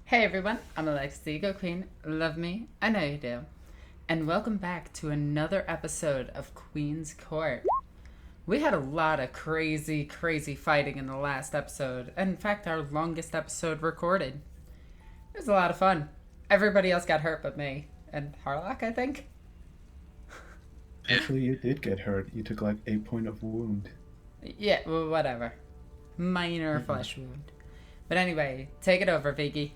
Hey everyone, I'm Alexis, the Ego Queen. Love me, I know you do. And welcome back to another episode of Queen's Court. We had a lot of crazy fighting in the last episode. In fact, our longest episode recorded. It was a lot of fun. Everybody else got hurt but me. And Harlock, I think? Actually, you did get hurt. You took like 8 point of wound. Yeah, well, whatever. Minor flesh wound. But anyway, take it over, Viggy.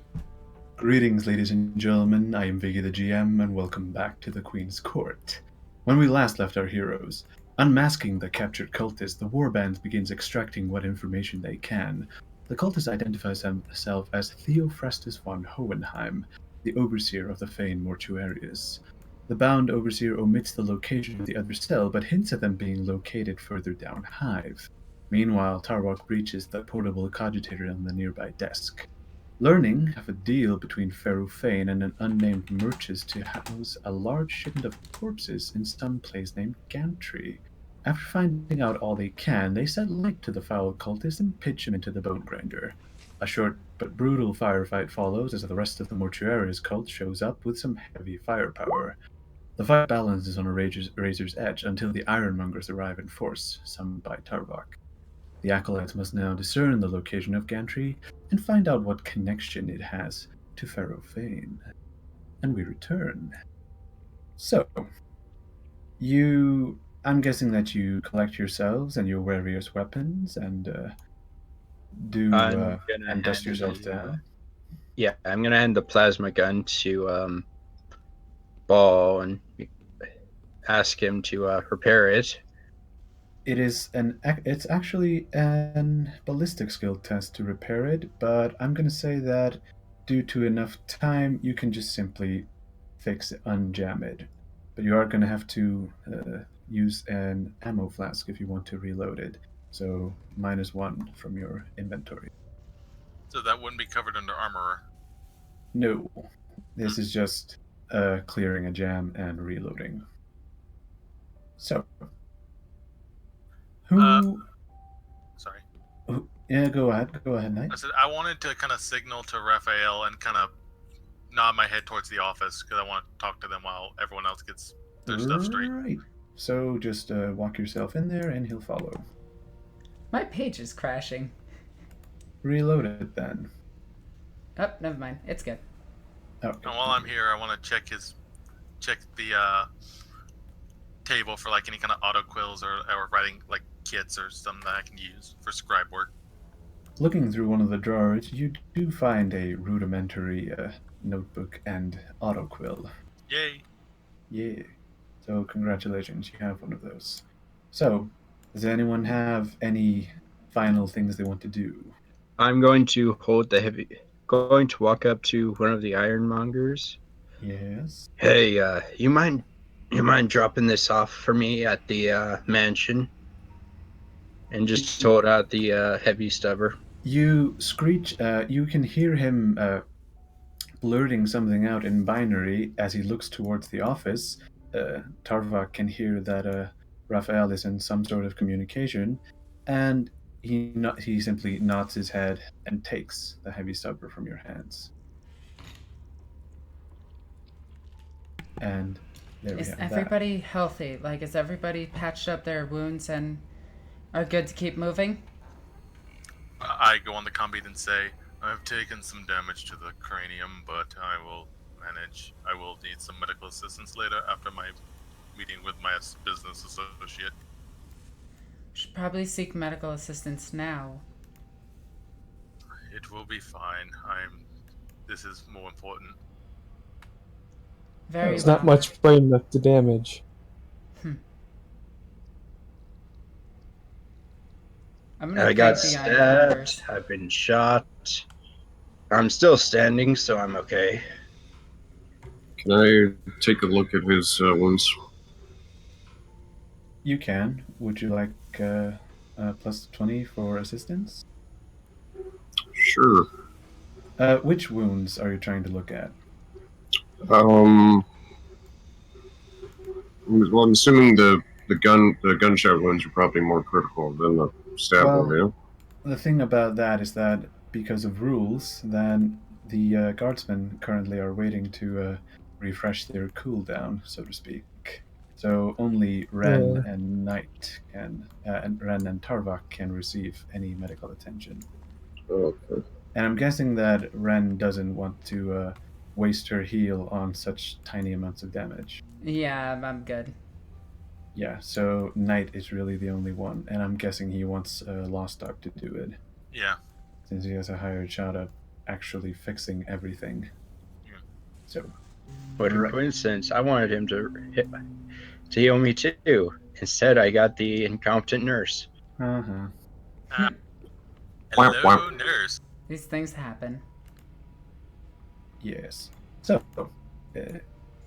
Greetings, ladies and gentlemen. I am Viggy the GM, and welcome back to the Queen's Court. When we last left our heroes, unmasking the captured cultist, the warband begins extracting what information they can. The cultist identifies himself as Theophrastus von Hohenheim, the overseer of the Fayne Mortuarius. The bound overseer omits the location of the other cell, but hints at them being located further down Hive. Meanwhile, Tarwok breaches the portable cogitator on the nearby desk. Learning of a deal between Ferrue Fayn and an unnamed merchant to house a large shipment of corpses in some place named Gantry. After finding out all they can, they set light to the foul cultist and pitch him into the bone grinder. A short but brutal firefight follows as the rest of the Mortuarius cult shows up with some heavy firepower. The fight balances on a razor's edge until the ironmongers arrive in force, summoned by Tarvok. The Acolytes must now discern the location of Gantry and find out what connection it has to Ferrue Fayn. And we return. So, I'm guessing that you collect yourselves and your various weapons and and dust yourselves down. Yeah, I'm gonna hand the plasma gun to Ball and ask him to repair it. It's actually an ballistic skill test to repair it, but I'm gonna say that due to enough time, you can just simply unjam it. But you are gonna have to use an ammo flask if you want to reload it. So -1 from your inventory. So that wouldn't be covered under armor. No, this is just clearing a jam and reloading. So, Sorry. Yeah, go ahead, Knight. I said I wanted to kind of signal to Raphael and kind of nod my head towards the office because I want to talk to them while everyone else gets their stuff straight. Right. So just walk yourself in there, and he'll follow. My page is crashing. Reload it then. Oh, never mind. It's good. Okay. And while I'm here, I want to check the table for like any kind of auto quills or writing like kits or something that I can use for scribe work. Looking through one of the drawers, you do find a rudimentary notebook and autoquill. Yay! Yeah. So congratulations, you have one of those. So, does anyone have any final things they want to do? I'm going to going to walk up to one of the ironmongers. Yes. Hey, you mind dropping this off for me at the mansion? And just hold out the heavy stubber. You screech. You can hear him blurting something out in binary as he looks towards the office. Tarvok can hear that Raphael is in some sort of communication, and he simply nods his head and takes the heavy stubber from your hands. And there we Is have everybody healthy? Like, is everybody patched up their wounds and are good to keep moving? I go on the combeat and say, I've taken some damage to the cranium, but I will manage. I will need some medical assistance later after my meeting with my business associate. Should probably seek medical assistance now. It will be fine. This is more important. Very There's well. not much brain left to damage. I'm gonna I got take the ironmongers. stabbed. I've been shot. I'm still standing, so I'm okay. Can I take a look at his wounds? You can. Would you like plus 20 for assistance? Sure. Which wounds are you trying to look at? Well, I'm assuming the gunshot wounds are probably more critical than the stab wound. The thing about that is that because of rules, then the guardsmen currently are waiting to refresh their cooldown, so to speak. So only Ren and Knight can, and Ren and Tarvak can receive any medical attention. Okay. And I'm guessing that Ren doesn't want to waste her heal on such tiny amounts of damage. Yeah, I'm good. Yeah, so Knight is really the only one, and I'm guessing he wants Lost Dog to do it, Yeah. since he has a higher shot at actually fixing everything. Yeah. So, What a Right. coincidence. I wanted him to heal me too. Instead, I got the incompetent nurse. uh-huh. Wham, Hello, wham. nurse. These things happen. Yes. So,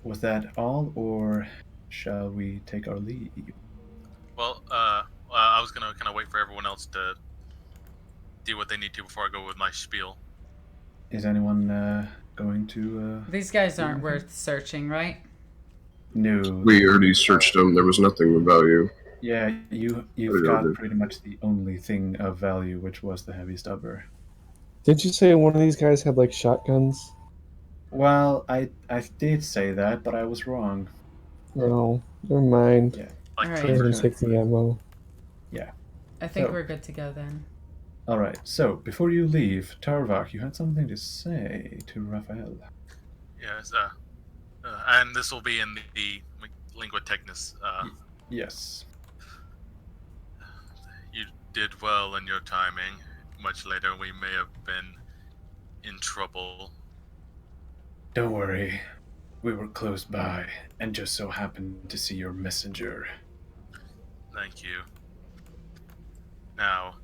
was that all, or shall we take our leave? Well, I was gonna kind of wait for everyone else to do what they need to before I go with my spiel. Is anyone going to? These guys aren't anything? worth searching, right? No. We already searched them. There was nothing of value. Yeah, you've Pretty got good. pretty much the only thing of value, which was the heavy stubber. Did you say one of these guys had like shotguns? Well, I did say that, but I was wrong. No, never mind. Yeah. Like, Alright. Go ahead and Tasers. take the ammo. I think So- we're good to go then. All right. So before you leave, Tarvak, you had something to say to Raphael. yes, and this will be in the lingua technis. Yes. You did well in your timing. Much later, we may have been in trouble. Don't worry. We were close by, and just so happened to see your messenger. Thank you. Now,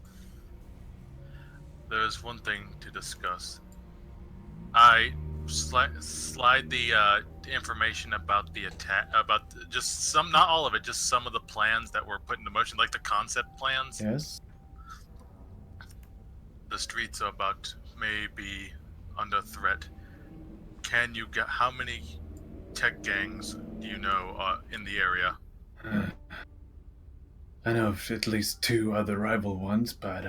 there is one thing to discuss. I slide the information about the attack, about just some, not all of it, just some of the plans that were put into motion, like the concept plans. Yes. The streets are about maybe under threat. Can you get how many tech gangs do you know are in the area? I know of at least 2 other rival ones, but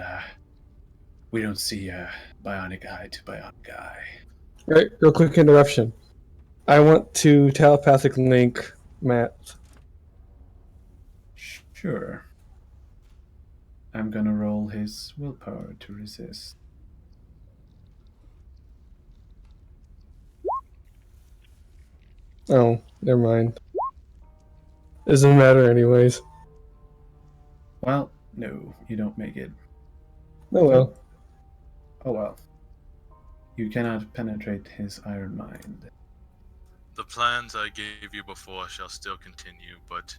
we don't see bionic eye to bionic eye. Right, real quick interruption. I want to telepathic link Matt. Sure. I'm gonna roll his willpower to resist. Oh, never mind. Doesn't matter anyways. Well, no, you don't make it. Oh well. Oh well. You cannot penetrate his iron mind. The plans I gave you before shall still continue, but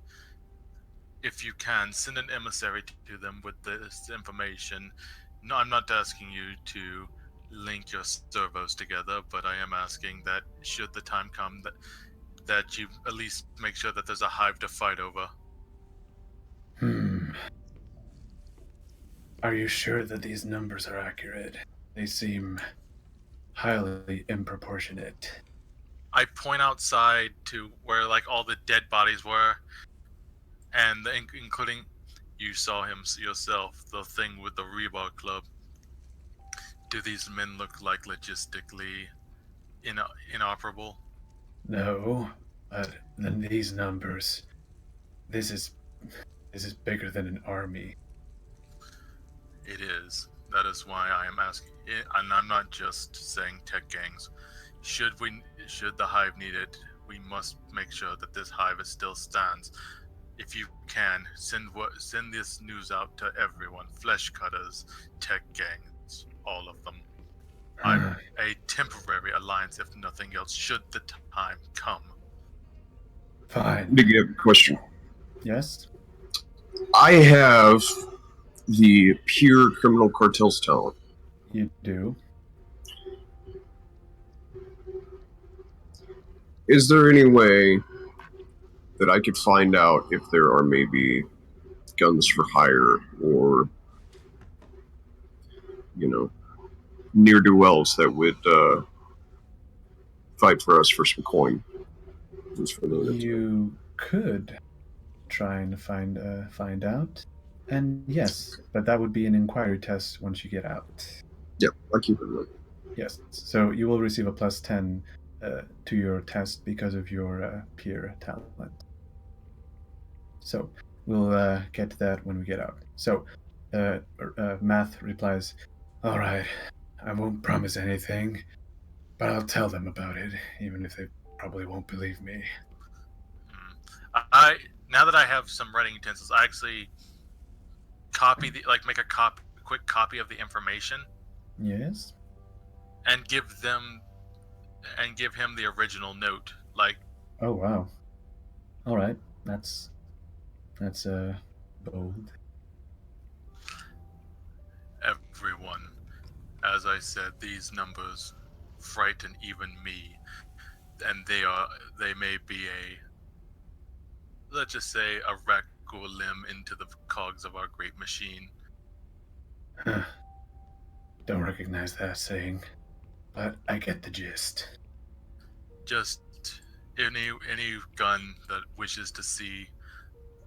if you can, send an emissary to them with this information. No, I'm not asking you to link your servos together, but I am asking that should the time come that you at least make sure that there's a hive to fight over. Are you sure that these numbers are accurate? They seem highly improportionate. I point outside to where like all the dead bodies were, and including you saw him yourself, the thing with the rebar club. Do these men look like logistically inoperable? No, but then these numbers. This is bigger than an army. It is. That is why I am asking, and I'm not just saying tech gangs. Should the hive need it, we must make sure that this hive still stands. If you can, send this news out to everyone. Flesh cutters, tech gangs, all of them. I'm a temporary alliance, if nothing else, should the time come. Fine. Big have a question. Yes? I have the pure criminal cartels talent. You do. Is there any way that I could find out if there are maybe guns for hire or, ne'er-do-wells that would fight for us for some coin? Just for the You could try and find out. And yes, but that would be an inquiry test once you get out. Yep, I'll keep it in mind. Yes. So you will receive a plus 10 to your test because of your peer talent. So we'll get to that when we get out. So Math replies, "All right, I won't promise anything, but I'll tell them about it, even if they probably won't believe me." I now that I have some writing utensils, I actually make a quick copy of the information, Yes. and give him the original note. Like, Oh wow. All right. That's bold. everyone, as I said, these numbers frighten even me, and they may be let's just say, a wreck or limb into the cogs of our great machine. Huh. Don't recognize that saying, but I get the gist. Just any gun that wishes to see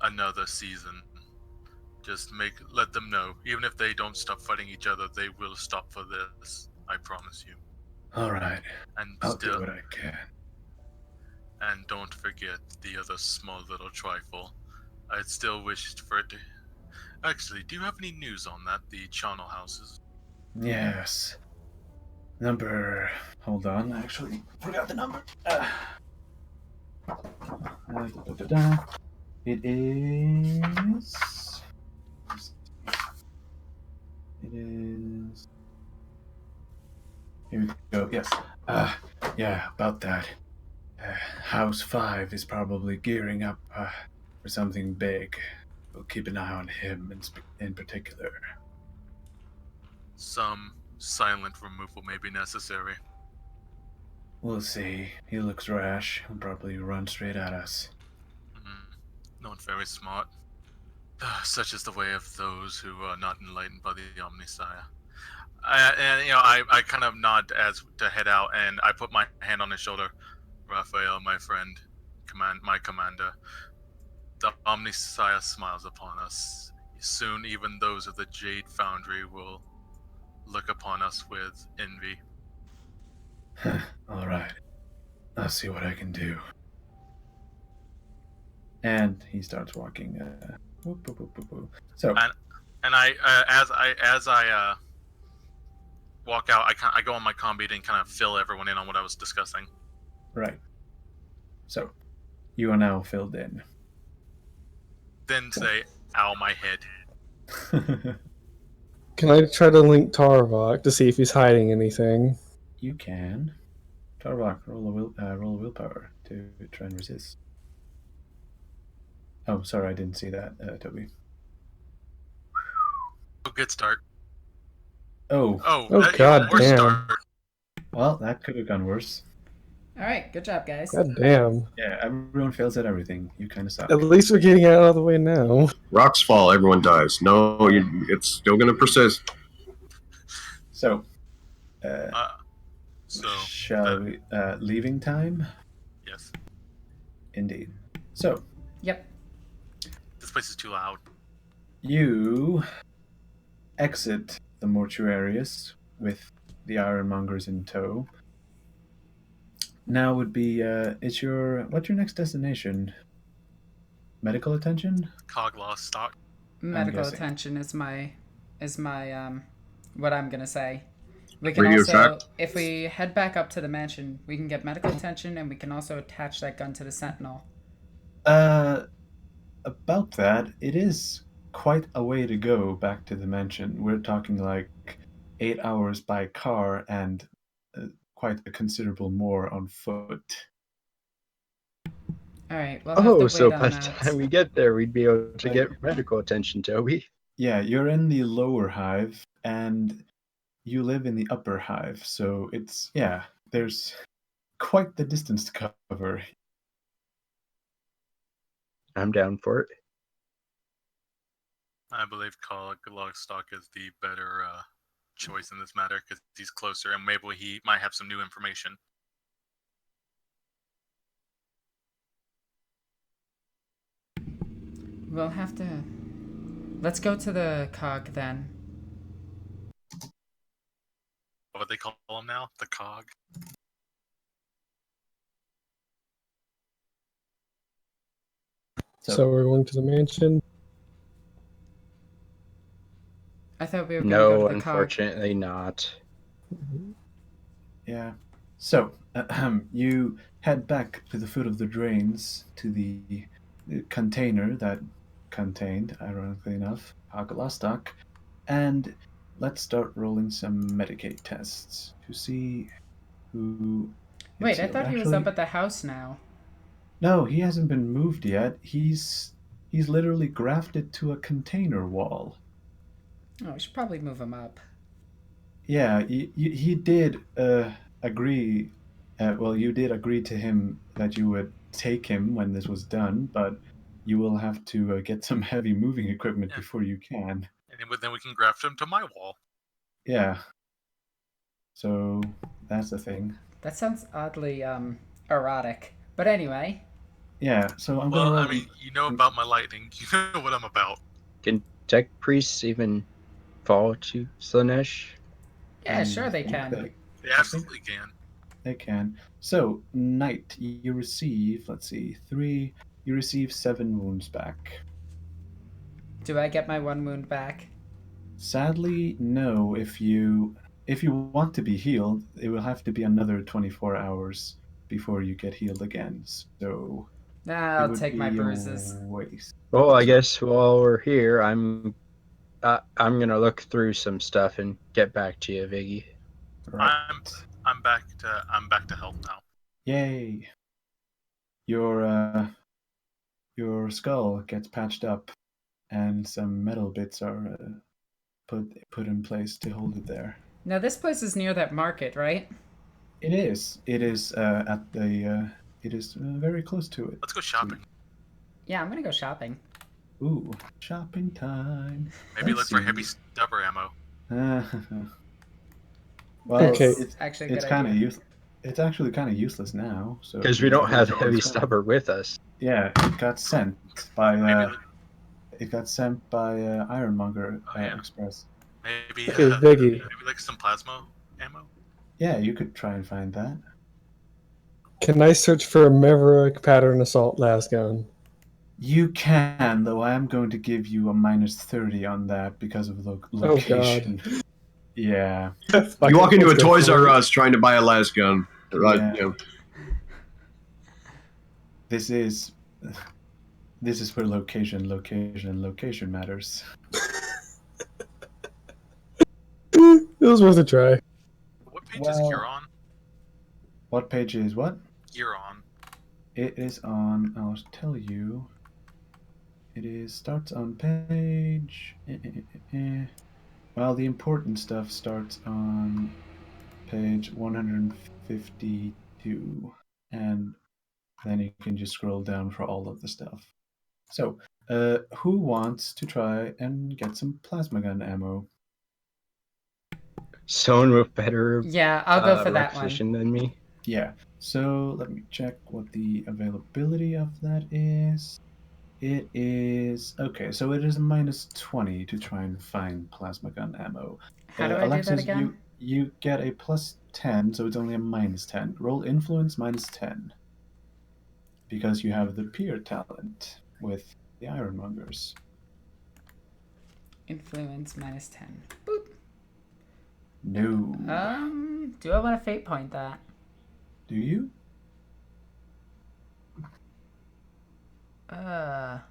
another season, just let them know. Even if they don't stop fighting each other, they will stop for this. I promise you. All right. And I'll do what I can. And don't forget the other small little trifle. I'd still wished for it to. Actually, do you have any news on that? The charnel houses. Yes. Hold on, I actually forgot the number. It is. It is. Here we go. Yes. Yeah, about that. House 5 is probably gearing up for something big. We'll keep an eye on him in particular. Some silent removal may be necessary. We'll see. He looks rash. He'll probably run straight at us. Not very smart. Such is the way of those who are not enlightened by the Omnisire. I kind of nod as to head out, and I put my hand on his shoulder. Raphael, my friend, my commander. The Omnisire smiles upon us. Soon, even those of the Jade Foundry will look upon us with envy. All right. I'll see what I can do. And he starts walking. So, and I as I walk out, I go on my combeat and kind of fill everyone in on what I was discussing. Right. So, you are now filled in. Then say, "Ow, my head." Can I try to link Tarvok to see if he's hiding anything? You can. Tarvok, roll a willpower to try and resist. Oh, sorry, I didn't see that, Toby. Good start. Oh, god damn. Start. Well, that could have gone worse. All right, good job, guys. God damn. Yeah, everyone fails at everything. You kind of suck. At least we're getting out of the way now. Rocks fall, everyone dies. No, it's still going to persist. So, shall we? Leaving time? Yes. Indeed. So. Yep. This place is too loud. You exit the Mortuarius with the Ironmongers in tow. Now would be what's your next destination? Medical attention? Cog lost stock. Medical attention is my what I'm gonna say. We can Radio also, track. if we head back up to the mansion, we can get medical attention, and we can also attach that gun to the sentinel. About that, it is quite a way to go back to the mansion. We're talking like 8 hours by car and quite a considerable more on foot. All right. We'll have to wait so on by the that. time we get there, we'd be able to get medical attention, Toby. Yeah, you're in the lower hive, and you live in the upper hive, so there's quite the distance to cover. I'm down for it. I believe Cog Lockstock is the better choice in this matter because he's closer, and maybe he might have some new information. We'll have to. Let's go to the cog then. what they call them now? The cog. So we're going to the mansion. I thought we were going to go No, to the cog. unfortunately not. Yeah. So, you head back to the foot of the drains to the container that contained, ironically enough, Pagalastock, and let's start rolling some Medicaid tests to see who. Wait, I healed. thought he was up at the house now. No, he hasn't been moved yet. He's literally grafted to a container wall. Oh, we should probably move him up. Yeah, he did agree. Well, you did agree to him that you would take him when this was done, but you will have to get some heavy moving equipment Yeah. before you can. And then we can graft him to my wall. Yeah. So that's the thing. That sounds oddly erotic. But anyway. Yeah. So I'm Well, gonna roll. I mean, you know about my lightning. You know what I'm about. Can tech priests even fall to Slanesh? Yeah, sure they think can. They absolutely can. They can. So, Knight, you receive, let's see, 3. You receive 7 wounds back. Do I get my 1 wound back? Sadly, no. If you want to be healed, it will have to be another 24 hours before you get healed again. So Nah, it I'll would take my be a bruises. waste. Well, I guess while we're here, I'm gonna look through some stuff and get back to you, Viggy. Right. I'm back to health now. Yay. Your skull gets patched up, and some metal bits are put in place to hold it there. Now this place is near that market, right? It is. It is at the. It is very close to it. Let's go shopping. Yeah, I'm gonna go shopping. Ooh, shopping time. Maybe Let's look for see. heavy stubber ammo. Well, Okay. it's Actually a it's good kind of idea. It's actually kind of useless now. So Because we don't have it's heavy gone. stubber with us. Yeah, it got sent by Maybe Ironmonger Oh, yeah. Express. maybe Okay, Viggy. maybe like some plasma ammo. Yeah, you could try and find that. Can I search for a Maverick pattern assault lasgun? You can, though I am going to give you a -30 on that because of location. Yeah. You walk into a Let's go Toys for R it. Us trying to buy a las gun. Right? Yeah. You know. This is where location matters. It was worth a try. What page is Gear on? What page is what? Gear on. It is on. I'll tell you. It starts on page. Well, the important stuff starts on page 152, and then you can just scroll down for all of the stuff. So, who wants to try and get some plasma gun ammo? Someone with better Yeah, I'll go for that requisition one. than me. Yeah. So let me check what the availability of that is. It is okay. So it is a -20 to try and find plasma gun ammo. How do I Alexis, do that again? you get a +10, so it's only a -10. Roll influence -10 because you have the peer talent with the Ironmongers. Influence -10. Boop. No. Do I want to fate point that? Do you? On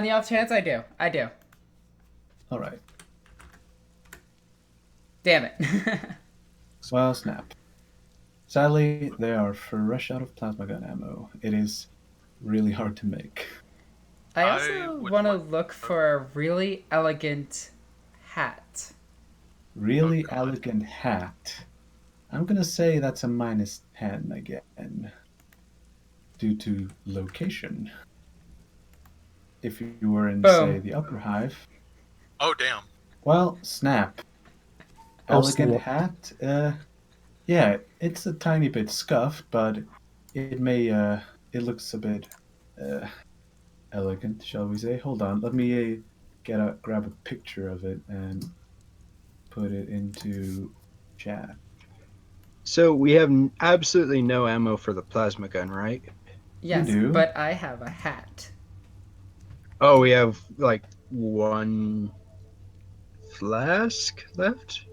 the off chance I do. I do. All right. Damn it. Well, snap. Sadly, they are fresh out of plasma gun ammo. It is really hard to make. I I also would want to want- look for a really elegant hat. Really Oh, God. elegant hat. I'm gonna say that's a -10 again. Due to location. If you were in, Boom. say, the upper hive. Oh damn. Well, snap. Oh, Elegant snap. hat? Yeah, it's a tiny bit scuffed, but it may, it looks a bit, elegant, shall we say. Hold on, let me grab a picture of it and put it into chat. So we have absolutely no ammo for the plasma gun, right? Yes, do. but I have a hat. Oh, we have like one flask left?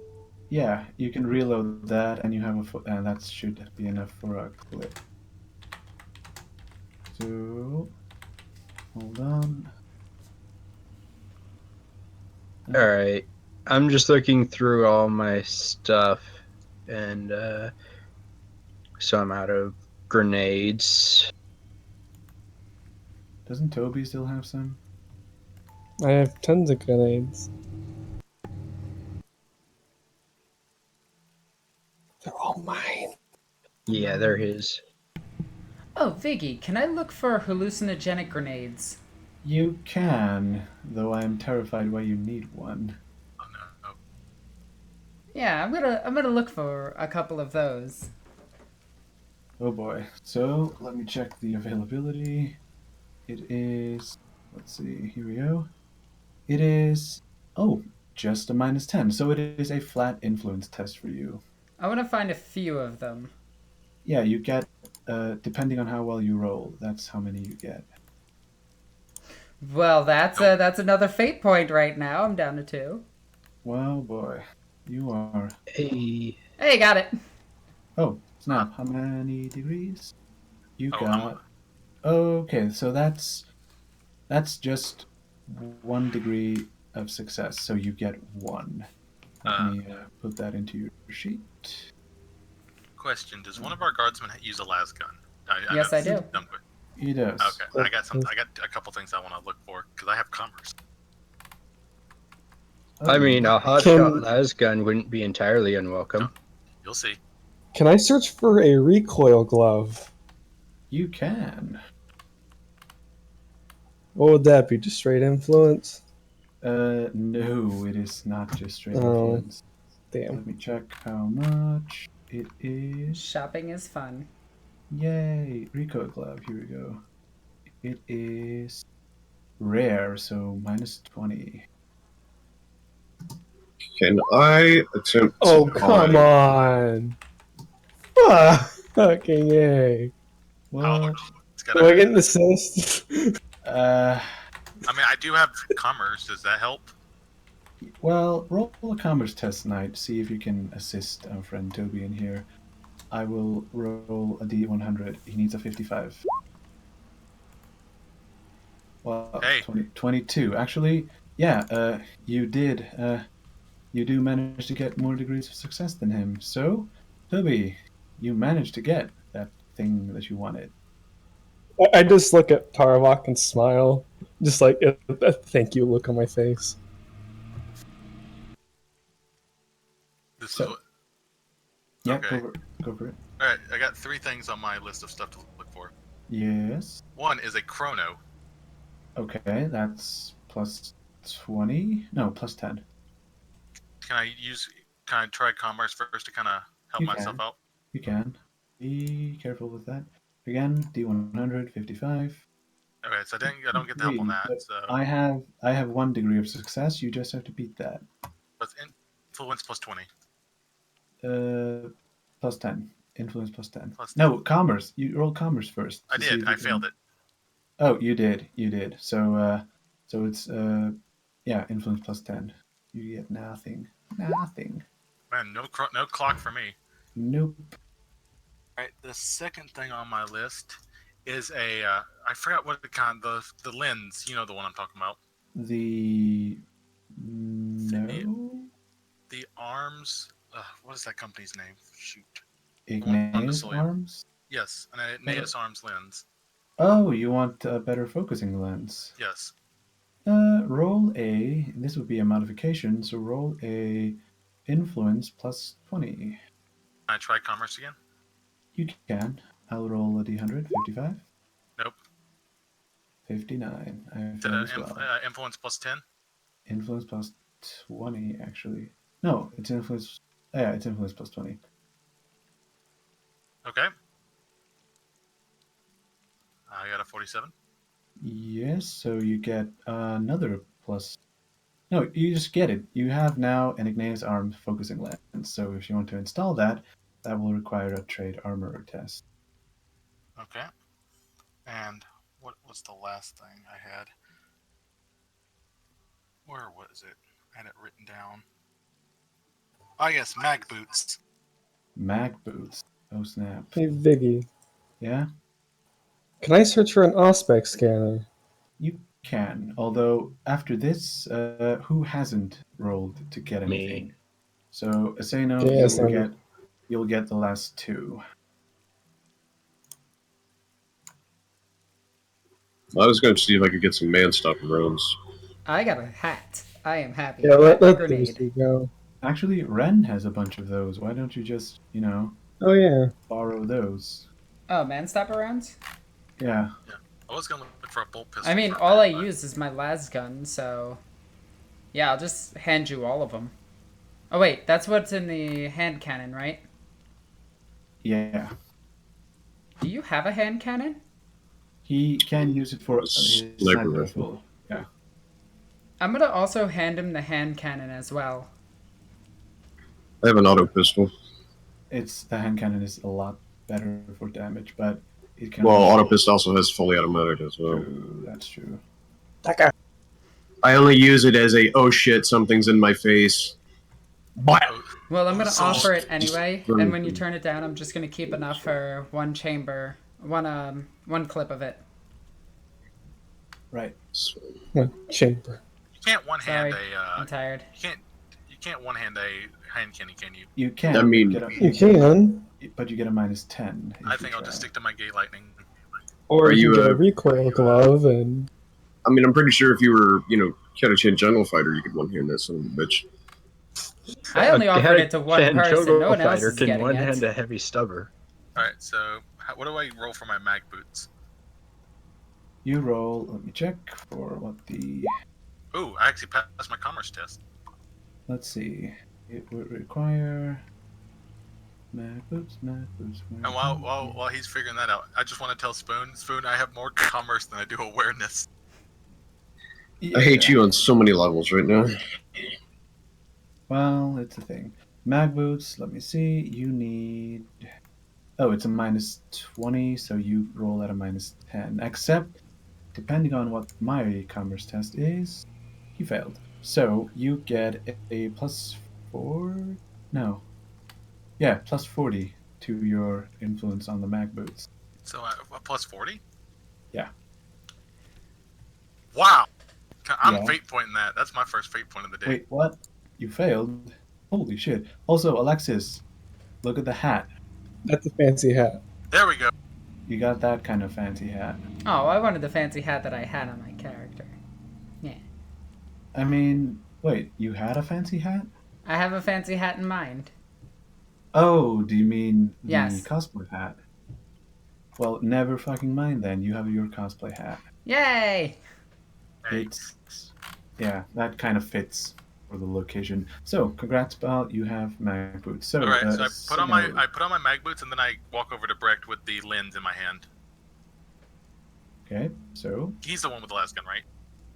Yeah, you can reload that, and you have that should be enough for a clip. So, hold on. Alright. I'm just looking through all my stuff, and so I'm out of grenades. Doesn't Toby still have some? I have tons of grenades. They're all mine. Yeah, there is. Oh, Viggy, can I look for hallucinogenic grenades? You can, though I am terrified why you need one. Oh no. Yeah, I'm gonna look for a couple of those. Oh boy. So, let me check the availability. It is, let's see, here we go. It is, oh, just a -10. So it is a flat influence test for you. I want to find a few of them. Yeah, you get, depending on how well you roll, that's how many you get. Well, that's another fate point right now. I'm down to 2. Well, boy, you are. Hey. Hey, got it. Oh, snap. How many degrees? You Oh, got. Okay, so that's just 1 degree of success. So you get 1. Let me put that into your sheet. Question: does one of our guardsmen use a las gun? Yes, I this is do. a dumb question. He does. Okay, I got a couple things I want to look for because I have commerce. Oh, I mean, a Can- hotshot las gun wouldn't be entirely unwelcome. You'll see. Can I search for a recoil glove? you can. What would that be? Just straight influence? No, it is not just straight Oh. influence. Damn. Let me check how much it is. Shopping is fun. Yay! Recoil glove, here we go. It is rare, so -20. Can I attempt Oh, to come find on! Ah, fucking yay. What? It's Do I gotta. get an assist? I mean, I do have commerce. Does that help? Well, roll a commerce test tonight. See if you can assist our friend Toby in here. I will roll a D100. He needs a 55. Well, Hey. 22. Actually, yeah, you did. You do manage to get more degrees of success than him. So, Toby, you managed to get that thing that you wanted. I just look at Paravok and smile. Just like a thank you look on my face. This is So- what. Yeah, Okay. go for it. All right, I got 3 things on my list of stuff to look for. Yes. One is a chrono. Okay, that's +20. No, +10. Can I try commerce first to kind of help You myself can. out? You can. Be careful with that. Again, D100, 55. Okay, so I don't get the help on that. But So I have 1 degree of success. You just have to beat that. but influence plus 20. +10. Influence +10. Plus 10. No, commerce. You roll commerce first. I to see did. if I you failed can- it. Oh, you did. You did. So it's yeah, influence +10. You get nothing. Nothing. Man, no clock for me. Nope. All right, the second thing on my list is a I forgot what the lens. You know the one I'm talking about. The no The arms. What is that company's name? Shoot. Igneous Soil. arms. Yes, an Igneous arms lens. Oh, you want a better focusing lens? Yes. Roll a. This would be a modification. So roll a influence +20. Can I try commerce again? You can. I'll roll a d100. 55. Nope. 59. I Is it failed as well. influence plus 10? Influence +20, actually. No, it's influence. Yeah, it's influence +20. Okay. I got a 47. Yes, so you get another plus No, you just get it. You have now an Igneous Arms focusing lens. So if you want to install that, that will require a trade armorer test. Okay. And what was the last thing I had? Where was it? I had it written down. Oh yes, mag boots. Mag boots. Oh snap. Hey, Viggy, Yeah, can I search for an aspect scanner? you can. Although after this, who hasn't rolled to get anything? Me. So Asano, Yeah, Sandy. you'll get the last two. I was going to see if I could get some man stuff from Rose. I got a hat. I am happy. Yeah, Hat and let grenade. Lucy go. Actually, Ren has a bunch of those. Why don't you just, Oh yeah. borrow those? Oh, man stopper rounds? Yeah. I was gonna look for a bolt pistol. I mean, for all that, I but- use is my las gun, so... Yeah, I'll just hand you all of them. Oh wait, that's what's in the hand cannon, right? Yeah. Do you have a hand cannon? He can use it for his Sniper sniper rifle. rifle. Yeah. I'm gonna also hand him the hand cannon as well. I have an auto pistol. The hand cannon is a lot better for damage, but it can. Well, auto pistol also has fully automatic as well. True, that's true. I only use it as a oh shit, something's in my face. But Well, I'm gonna So- offer it anyway, Very and when you good. turn it down, I'm just gonna keep enough for one chamber, one clip of it. Right. One chamber. You can't one hand Sorry, I'm tired. you can't one hand a hand cannon, can you? You can. I mean- You can, but you get a -10. if I you think I'll just try. stick to my gay lightning. or Are you you can get a- a recoil glove and. I mean, I'm pretty sure if you were, Catachan Jungle Fighter, you could one hand that son of a bitch. I only offered it to one Cat and person. Jungle No one else Fighter is can getting one it. hand a heavy stubber. All right, so what do I roll for my mag boots? You roll. Let me check for what the. Ooh, I actually passed my commerce test. Let's see. It would require. Mag boots. And while he's figuring that out, I just want to tell Spoon, I have more commerce than I do awareness. I hate you on so many levels right now. Well, it's a thing. Mag boots. Let me see. You need. Oh, it's a -20, so you roll at a -10. Except, depending on what my commerce test is, you failed. So you get a +4. No. Yeah, +40 to your influence on the mag boots. So a plus 40? Yeah. Wow! I'm Yeah. fate pointing that. That's my first fate point of the day. Wait, what? You failed? Holy shit. Also, Alexis, look at the hat. That's a fancy hat. There we go. You got that kind of fancy hat. Oh, I wanted the fancy hat that I had on my character. I mean, wait, you had a fancy hat? I have a fancy hat in mind. Oh, do you mean the Yes. cosplay hat? Well, never fucking mind then. You have your cosplay hat. Yay! Hey, It's yeah, that kind of fits for the location. So, congrats, Bal. You have mag boots. So, all right, so I put on Sino- my mag boots and then I walk over to Brecht with the lens in my hand. Okay, so He's the one with the last gun, right?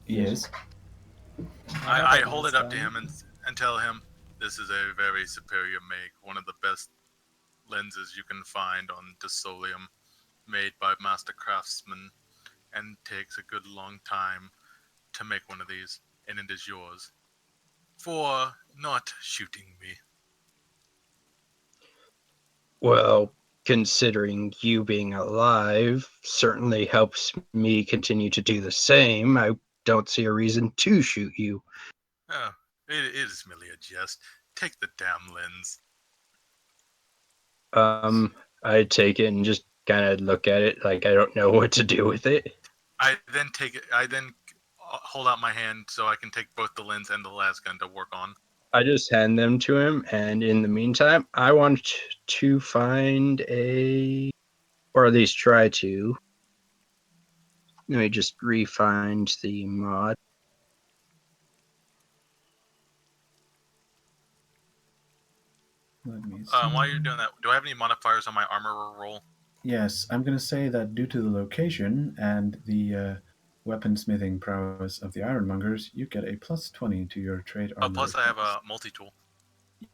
yes. I hold it up to him and tell him this is a very superior make, one of the best lenses you can find on Disolium, made by master craftsmen, and takes a good long time to make one of these, and it is yours for not shooting me. Well, considering you being alive certainly helps me continue to do the same. I don't see a reason to shoot you. Oh, it is merely a jest. Take the damn lens. I take it and just kind of look at it like I don't know what to do with it. I then hold out my hand so I can take both the lens and the last gun to work on. I just hand them to him, and in the meantime, I want to find or at least try to. Let me just re-find the mod. Let me see. While you're doing that, do I have any modifiers on my armor roll? Yes, I'm gonna say that due to the location and the weaponsmithing prowess of the Ironmongers, you get a plus 20 to your trade Oh, armor. plus I have class. a multi-tool.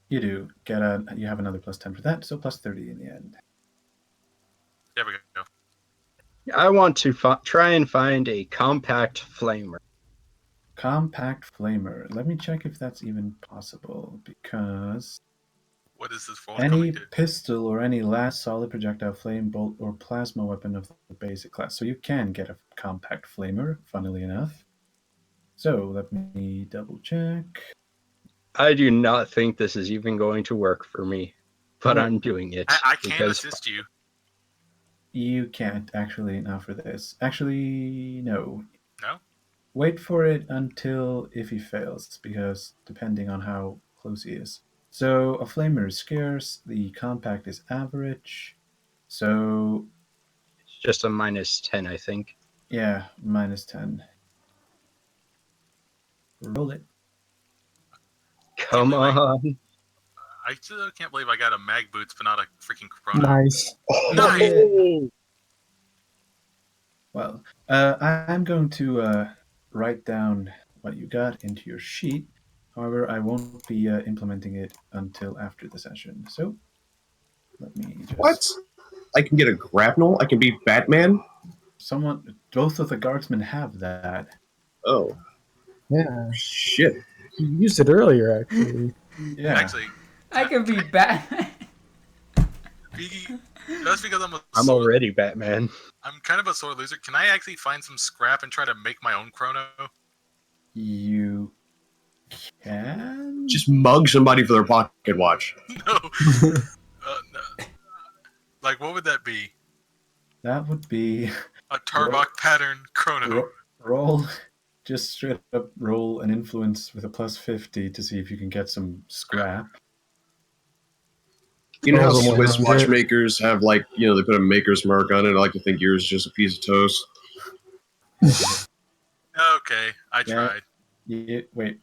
You do. You have another plus 10 for that, so plus 30 in the end. There we go. I want to try and find a compact flamer. Compact flamer. Let me check if that's even possible, because What is this world any coming to? pistol or any last solid projectile flame bolt or plasma weapon of the basic class. So you can get a compact flamer, funnily enough. So let me double check. I do not think this is even going to work for me, but Well, I'm doing it. I can because assist you. You can't actually, not for this. Actually, no. No? Wait for it until if he fails, because depending on how close he is. So a flamer is scarce, the compact is average. So It's just a minus 10, I think. yeah, minus 10. Roll it. Come on. I still can't believe I got a mag boots, but not a freaking chrono. Nice. Nice. Well, I'm going to write down what you got into your sheet. However, I won't be implementing it until after the session. So let me just... What? I can get a grapnel? I can be Batman? Both of the guardsmen have that. Oh, Yeah. shit. You used it earlier, actually. Yeah. Actually, I can be Batman. just because I'm already Batman. I'm kind of a sore loser. Can I actually find some scrap and try to make my own chrono? You can? Just mug somebody for their pocket watch. No. No. Like, what would that be? That would be A Tarbok pattern chrono. roll. Just straight up roll an influence with a plus 50 to see if you can get some scrap. You know how Over Swiss 100. watchmakers have, like, they put a maker's mark on it? I like to think yours is just a piece of toast. Okay, I Yeah. tried. Wait,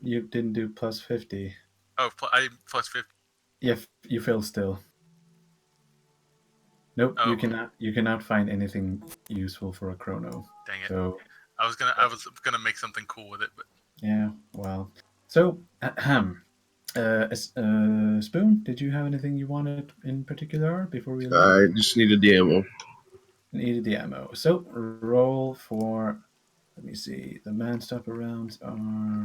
you didn't do plus 50. Oh, I plus 50. Yeah, you fail still. Nope, Oh. you cannot find anything useful for a chrono. Dang it. So I was gonna make something cool with it, but yeah, well. So Spoon, did you have anything you wanted in particular before we leave? I just needed the ammo. Needed the ammo. So roll for, let me see, the man-stopper rounds are,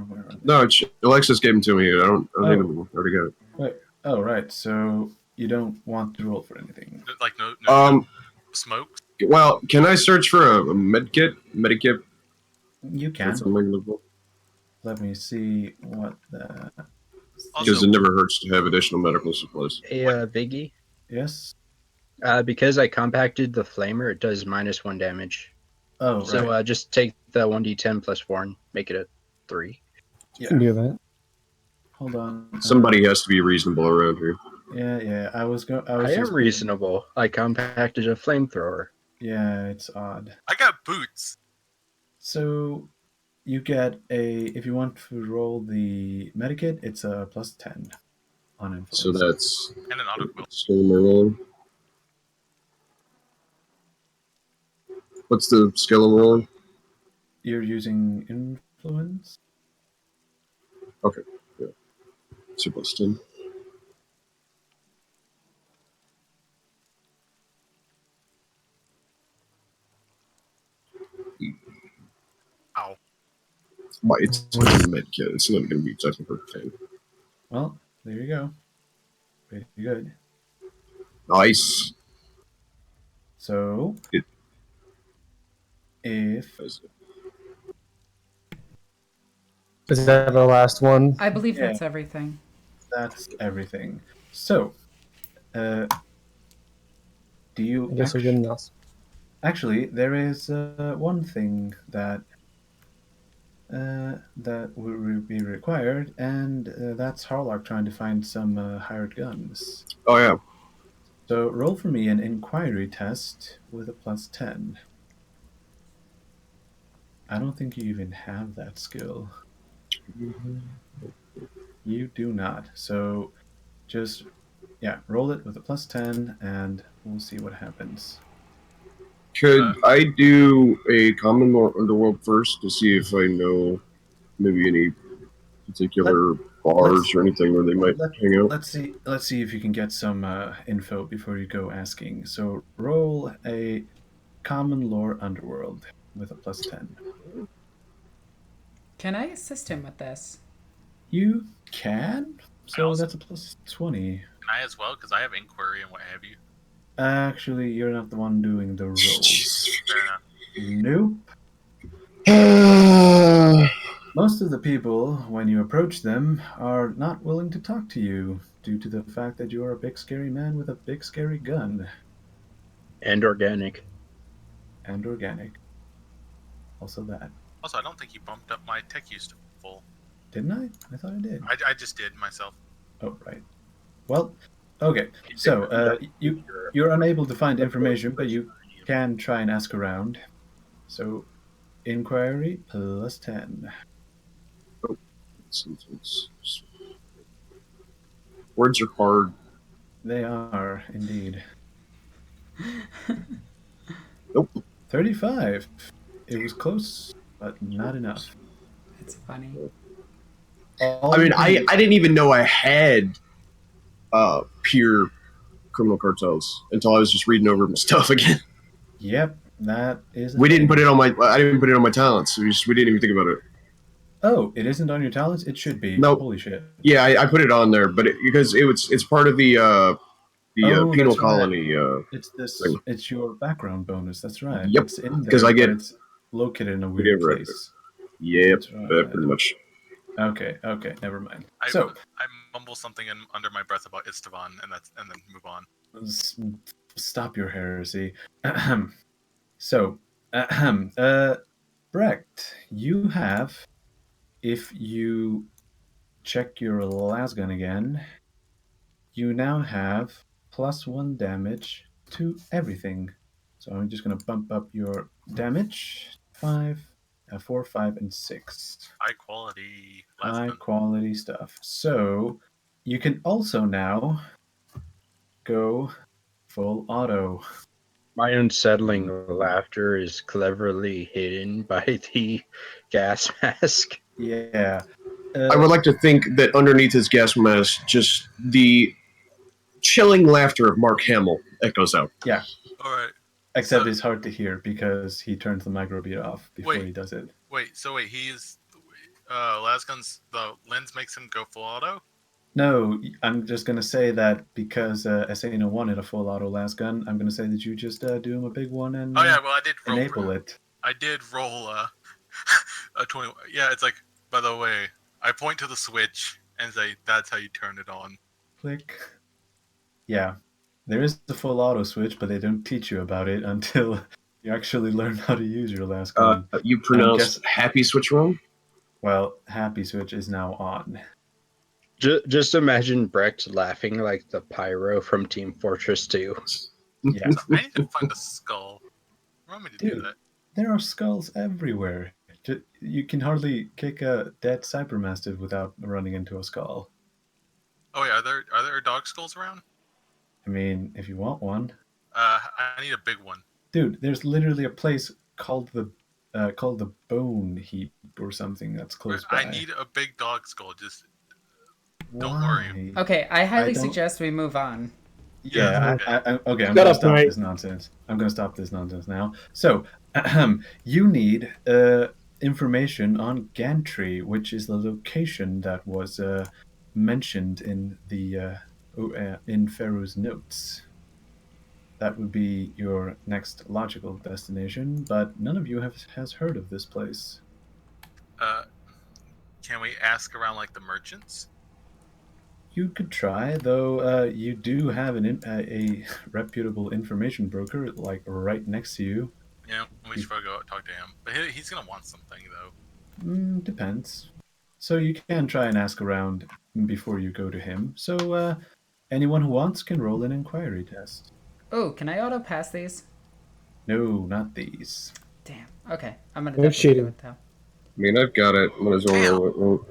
where are they? No, Alexis gave them to me. I don't need them. I already got it. Wait, oh, right, so you don't want to roll for anything. like no smoke. Well, can I search for a medkit? Medikit? You can. That's something I can look for. Let me see what the... Because Also, it never hurts to have additional medical supplies. Hey, Biggie. Yes? Because I compacted the flamer, it does minus 1 damage. Oh, right. So just take the 1d10 plus 4 and make it a 3. You can do that. Hold on. Somebody has to be reasonable around here. Yeah, I I am reasonable. I compacted a flamethrower. Yeah, it's odd. I got boots. So you get if you want to roll the medikit, it's a plus 10 on influence. So that's... And an auto quill. Skill am I rolling? What's the skill I'm rolling? You're using influence? Okay, yeah. So plus 10. Ow. Why, it's a medkit. It's not going to be exactly perfect. Well, there you go. Pretty good. Nice. So, if... Is that the last one? I believe Yeah. that's everything. That's everything. So, do you... I guess we're good enough. Actually, there is one thing that will be required, and that's Harlock trying to find some hired guns. Oh, yeah. So roll for me an inquiry test with a plus 10. I don't think you even have that skill. You do not. So just, roll it with a plus 10, and we'll see what happens. Could I do a common or underworld first to see if I know maybe any particular bars or anything where they might hang out? Let's see if you can get some info before you go asking. So roll a common lore underworld with a +10. Can I assist him with this? You can. So also- that's a +20. Can I as well? Because I have inquiry and what have you. Actually, you're not the one doing the rolls. Fair enough. Nope. Most of the people, when you approach them, are not willing to talk to you due to the fact that you are a big scary man with a big scary gun. And organic. And organic. Also that. Also, I don't think you bumped up my tech use to full. Didn't I? I thought I did. I just did myself. Oh, right. Well, okay. So, you're unable to find information, but you can try and ask around. So, inquiry +10. Words are hard. They are, indeed. Nope. 35. It was close, but not enough. It's funny. I mean, I didn't even know I had pure criminal cartels until I was just reading over my stuff again. Yep, that is. I didn't put it on my talents. We didn't even think about it. Oh, it isn't on your talents? It should be. Nope. Holy shit. Yeah, I put it on there, but because it's part of the penal that's right. colony. It's this. thing. It's your background bonus. That's right. Yep, It's in there, 'cause I get- but it's located in a weird right place. Yep, That's right. pretty much. Okay, never mind. I So, mumble something under my breath about Istvan, and then move on. stop your heresy. So, Brecht, you have, if you check your lasgun again, you now have +1 damage to everything. So I'm just going to bump up your damage. 4, 5, and 6. High quality. High Lasman. quality stuff. So you can also now go full auto. My unsettling laughter is cleverly hidden by the gas mask. Yeah. I would like to think that underneath his gas mask, just the chilling laughter of Mark Hamill echoes out. Yeah. All right. Except So- it's hard to hear because he turns the microbeat off before Wait. he does it. Wait. He's Lasgun's. The lens makes him go full auto. No, I'm just going to say that because Asano wanted a full auto last gun, I'm going to say that you just do him a big one and Oh yeah. Well, I did roll. enable it. I did roll a 20. Yeah. It's like. By the way, I point to the switch and say, "That's how you turn it on." Click. Yeah. There is a full auto switch, but they don't teach you about it until you actually learn how to use your last gun. You pronounced happy switch wrong? Well, happy switch is now on. Just imagine Brecht laughing like the pyro from Team Fortress 2. Yeah. I need to find a skull. Remind me to do Dude. that. There are skulls everywhere. You can hardly kick a dead cybermastiff without running into a skull. Oh yeah. Are there dog skulls around? I mean, if you want one. I need a big one. Dude, there's literally a place called the Bone Heap or something that's close by. I need a big dog skull. Just don't Why? worry. Okay, I highly don't- suggest we move on. Yeah, okay. okay, I'm Shut going to up, stop Mike. this nonsense. I'm going to stop this nonsense now. So, you need information on Gantry, which is the location that was mentioned in the in Ferrue's notes. That would be your next logical destination, but none of you has heard of this place. Can we ask around like the merchants? You could try, though. You do have a reputable information broker like right next to you. Yeah, we should probably go talk to him. But he's gonna want something though. Depends. So you can try and ask around before you go to him. So anyone who wants can roll an inquiry test. Oh, can I auto pass these? No, not these. Damn. Okay, I'm gonna No definitely cheating. Oh, do it though. I mean, I've got it. Might as well roll it.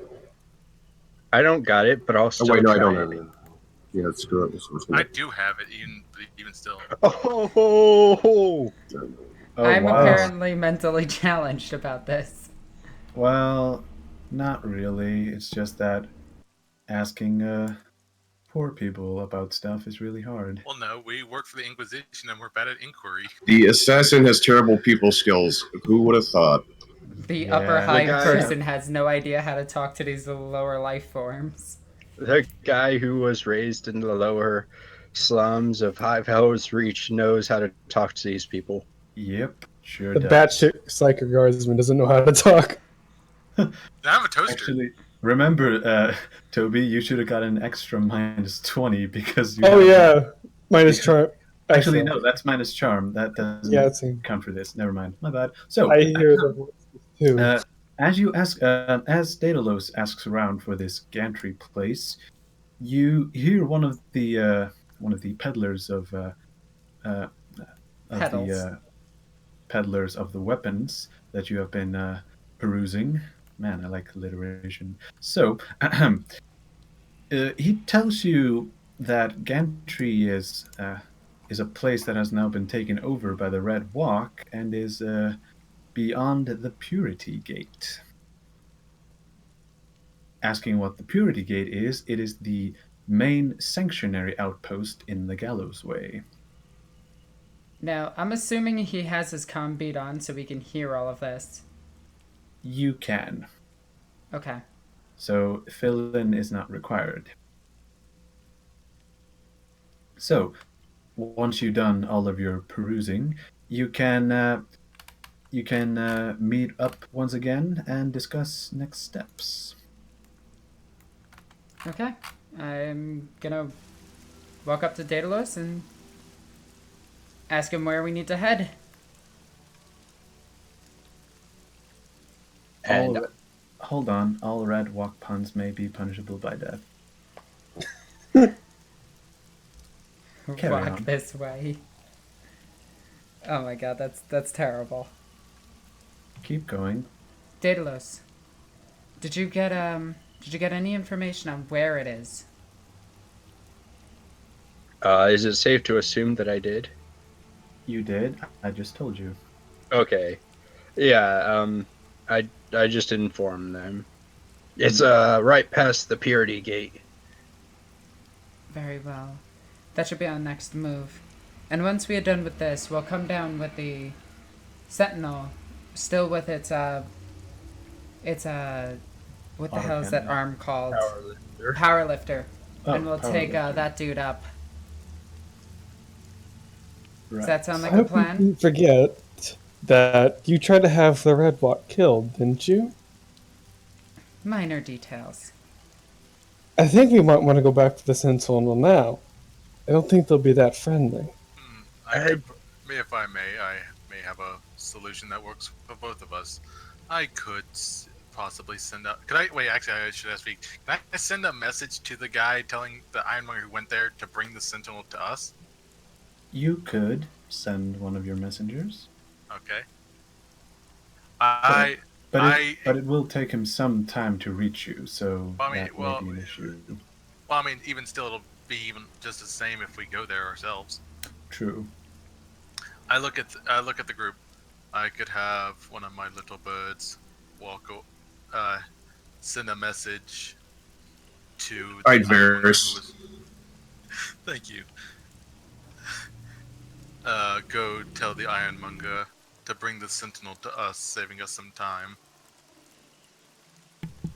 I don't got it, but I'll Oh, still wait, no, I try don't it. have it. Yeah, screw it. I do have it, even still. Oh, Oh, I'm wow. apparently mentally challenged about this. Well, not really. It's just that asking poor people about stuff is really hard. Well, no, we work for the Inquisition and we're bad at inquiry. The assassin has terrible people skills. Who would have thought? The Yeah. upper hive guy- person has no idea how to talk to these lower life forms. The guy who was raised in the lower slums of High Hell's Reach knows how to talk to these people. Yep, sure The does. batshit psychic guardsman doesn't know how to talk. I have a toaster. Actually, remember, Toby, you should have got an extra -20 because you. Oh have- yeah, minus charm. Actually, no, that's minus charm. That doesn't Yeah, it's in. count for this. Never mind. My bad. So, I hear the voices too. as you ask, as Daedalus asks around for this Gantry place, you hear one of the peddlers of Pedals. the peddlers of the weapons that you have been perusing. Man, I like alliteration. So, he tells you that Gantry is a place that has now been taken over by the Red Walk and is beyond the Purity Gate. Asking what the Purity Gate is, it is the main sanctuary outpost in the Gallows Way. Now, I'm assuming he has his comm beat on so we can hear all of this. You can. Okay. So fill-in is not required. So, once you've done all of your perusing, you can meet up once again and discuss next steps. Okay. I'm gonna walk up to Daedalus and ask him where we need to head. And Hold on, all Red Walk puns may be punishable by death. Carry Walk on. this way. Oh my god, that's terrible. Keep going. Daedalus, did you get any information on where it is? is it safe to assume that I did? You did. I just told you. Okay. Yeah, I just informed them. It's right past the Purity Gate. Very well. That should be our next move. And once we are done with this, we'll come down with the Sentinel, still with its what the hell is that arm called? Powerlifter. Oh, And we'll take Powerlifter. that dude up. Right. Does that sound like I a hope plan? you forget that you tried to have the Red Walk killed, didn't you? Minor details. I think we might want to go back to the Sentinel now. I don't think they'll be that friendly. If I may have a solution that works for both of us. I could possibly send out. Could I wait? Actually, I should ask. Can I send a message to the guy telling the Ironmonger who went there to bring the Sentinel to us? You could send one of your messengers, Okay. but I- it will take him some time to reach you, so I mean, that well, may be an issue. Well, I mean, even still, it'll be even just the same if we go there ourselves. True. I look at the group. I could have one of my little birds send a message to. All right, the Ironmonger Varys. who was- Thank you. Go tell the Ironmonger to bring the Sentinel to us, saving us some time.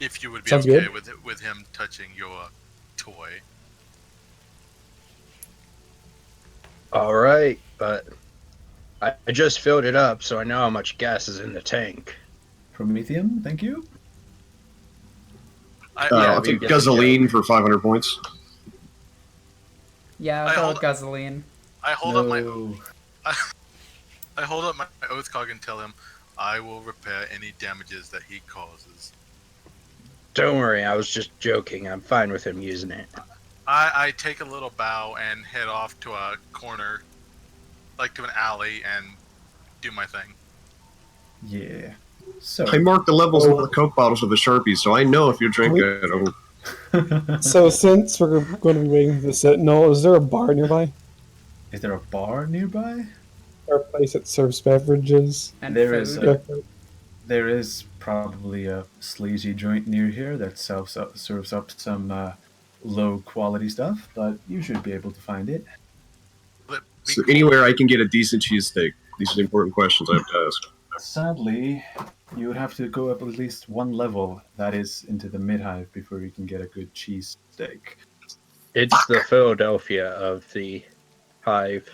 If you would be Sounds okay good. with him touching your toy. All right, but I just filled it up, so I know how much gas is in the tank. Prometheum, thank you. I, Yeah, I'll we take get the gasoline for 500 points. Yeah, I I'll go hold- with gasoline. I hold up my No. I hold up my oath cog and tell him I will repair any damages that he causes. Don't worry, I was just joking. I'm fine with him using it. I take a little bow and head off to a corner, like to an alley, and do my thing. Yeah. So. I marked the levels of the Coke bottles with a Sharpie, so I know if you drink it. Oh, So since we're going to be waiting for the Sentinel, is there a bar nearby? Is there a bar nearby? or a place that serves beverages? And There is food. There is probably a sleazy joint near here that serves up some low quality stuff, but you should be able to find it. Will it be So cool? anywhere I can get a decent cheesesteak. These are the important questions I have to ask. Sadly, you would have to go up at least one level, that is, into the mid-hive, before you can get a good cheese steak. It's the Philadelphia of the hive.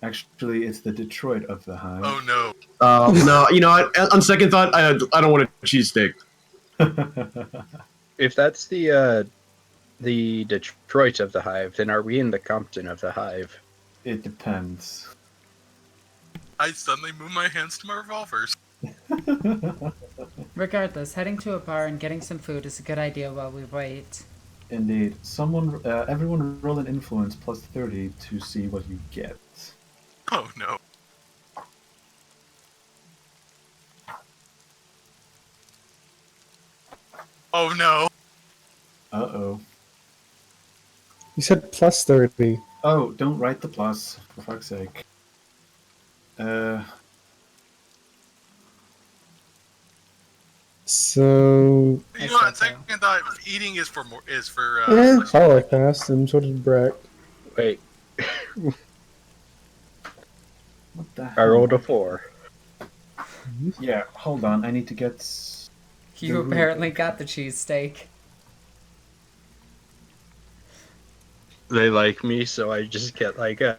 Actually, it's the Detroit of the hive. Oh no. No, you know what? On second thought, I don't want a cheesesteak. If that's the Detroit of the hive, then are we in the Compton of the hive? It depends. I suddenly move my hands to my revolvers. Regardless, heading to a bar and getting some food is a good idea while we wait. Indeed. Everyone roll an influence plus 30 to see what you get. Oh no. Oh no. Uh-oh. You said plus 30. Oh, don't write the plus, for fuck's sake. So, You know what? Second thought, eating is for more. Hollow passed, and so did Breck. Wait, What the I hell? rolled a 4. Yeah, hold on. I need to get... You the apparently got the cheesesteak. They like me, so I just get like a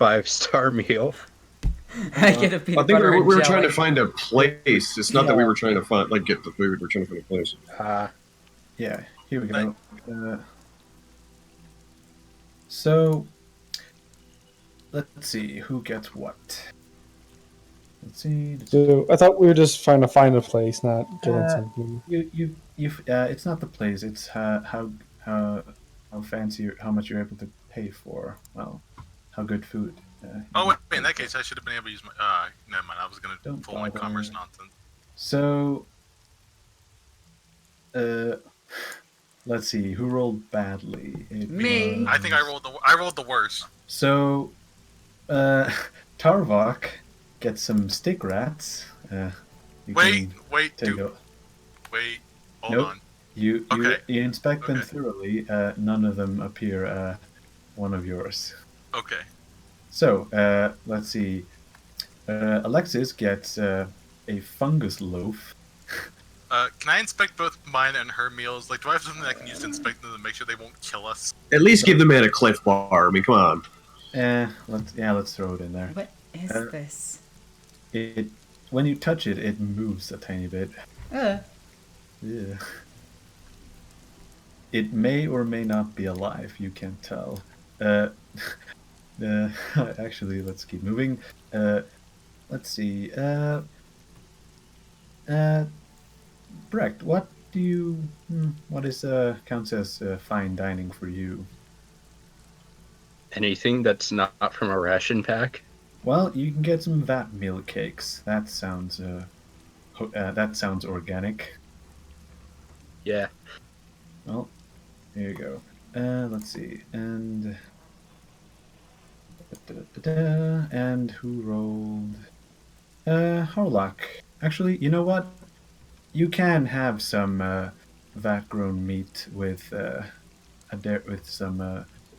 5-star meal. I get a I peanut think butter we and were jelly. trying to find a place. It's not that we were trying to find get the food. We're trying to find a place. Yeah, here we go. So, let's see. Who gets what? Let's see. So I thought we were just trying to find a place, not getting something. It's not the place. It's how fancy, how much you're able to pay for. Well, how good food. Oh wait, in that case, I should have been able to use my. Never mind. I was gonna Don't pull my bother. commerce nonsense. So, let's see. Who rolled badly? Me. I think I rolled the worst. So, Tarvok gets some stick rats. You Wait, can wait, take dude. Wait, hold Nope. on. You Okay. inspect them Okay. thoroughly. None of them appear one of yours. Okay. So, let's see. Alexis gets a fungus loaf. Can I inspect both mine and her meals? Like, do I have something I can use to inspect them to make sure they won't kill us? At least give the man a Cliff Bar. I mean, come on. Let's throw it in there. What is Uh, this? When you touch it, it moves a tiny bit. Yeah. It may or may not be alive. You can't tell. Actually, let's keep moving. Let's see. Brecht, what is counts as fine dining for you? Anything that's not from a ration pack? Well, you can get some vat meal cakes. That sounds organic. Yeah. Well, here you go. Let's see. And and who rolled? Harlock. Actually, you know what? You can have some vat-grown meat with some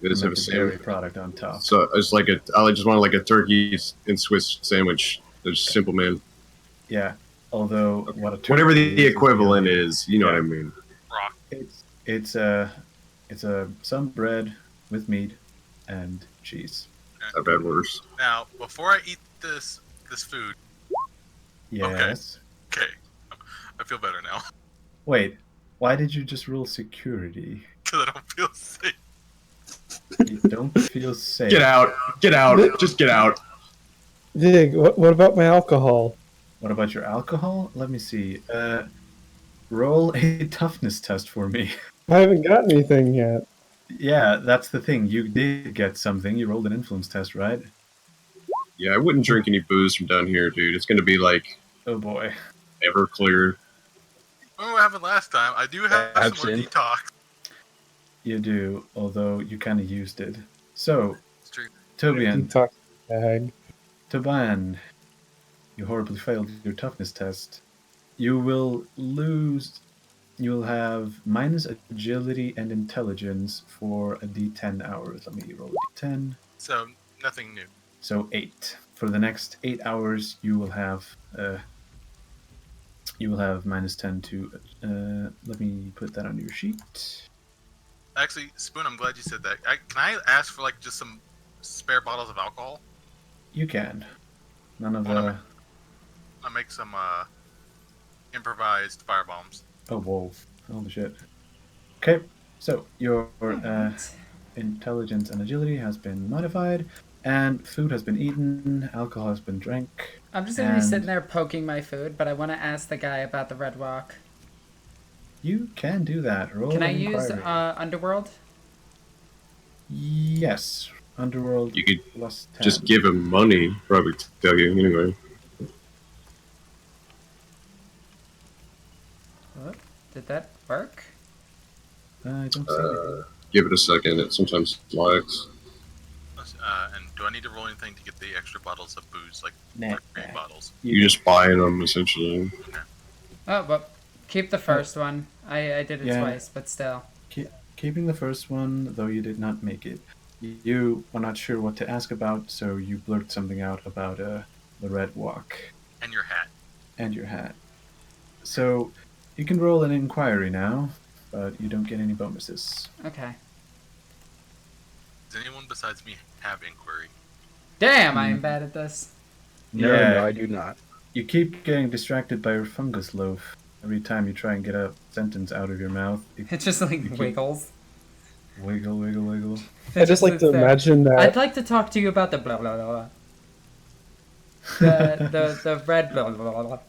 They just have a fermented dairy sandwich. product on top. So it's like I just want like a turkey and Swiss sandwich. There's simple, man. Yeah. Although Whatever the equivalent is, you know what I mean. Rock. It's some bread with meat and cheese. I've had worse. Now, before I eat this food, Yes. okay, I feel better now Wait. Why did you just roll security? because I don't feel safe. You don't feel safe. Get out! Get out! Just get out! Dig, what about my alcohol? What about your alcohol? Let me see. Roll a toughness test for me. I haven't got anything yet. Yeah, that's the thing. You did get something. You rolled an influence test, right? Yeah, I wouldn't drink any booze from down here, dude. It's gonna be like Oh boy. Everclear. Remember what happened last time? I do have some more Absinthe. detox. You do, although you kind of used it. So, It's true. Tobian, Detox bag. Toban, you horribly failed your toughness test. You will lose. You'll have minus agility and intelligence for a d10 hours. Let me roll a d10. So nothing new. So 8. For the next 8 hours, you will have minus 10 to. Let me put that on your sheet. Actually, Spoon, I'm glad you said that. Can I ask for like just some spare bottles of alcohol? You can. None of Wanna the. I make some improvised fire bombs. Oh, whoa. Holy shit. Okay, so your intelligence and agility has been modified, and food has been eaten, alcohol has been drank. I'm just gonna be sitting there poking my food, but I want to ask the guy about the Red Walk. You can do that. Roll Can I an use inquiry. Underworld? Yes. Underworld You could plus 10. just give him money, probably tell you anyway. What? Did that work? I don't see anything. Give it a second. It sometimes lags. And do I need to roll anything to get the extra bottles of booze, like Nah. 3 bottles? You're just buying them, essentially. Oh, but keep the first one. I did it Yeah. twice, but still. Keeping the first one, though you did not make it. You are not sure what to ask about, so you blurt something out about the Red Walk And your hat. and your hat. So you can roll an inquiry now, but you don't get any bonuses. Okay. Does anyone besides me have inquiry? Damn, I am bad at this. No, Yeah. no, I do not. You keep getting distracted by your fungus loaf. Every time you try and get a sentence out of your mouth, it It just like keep- wiggles. wiggle, wiggle, wiggle. I just like to sits there. imagine that. I'd like to talk to you about the blah blah blah. The red blah blah blah.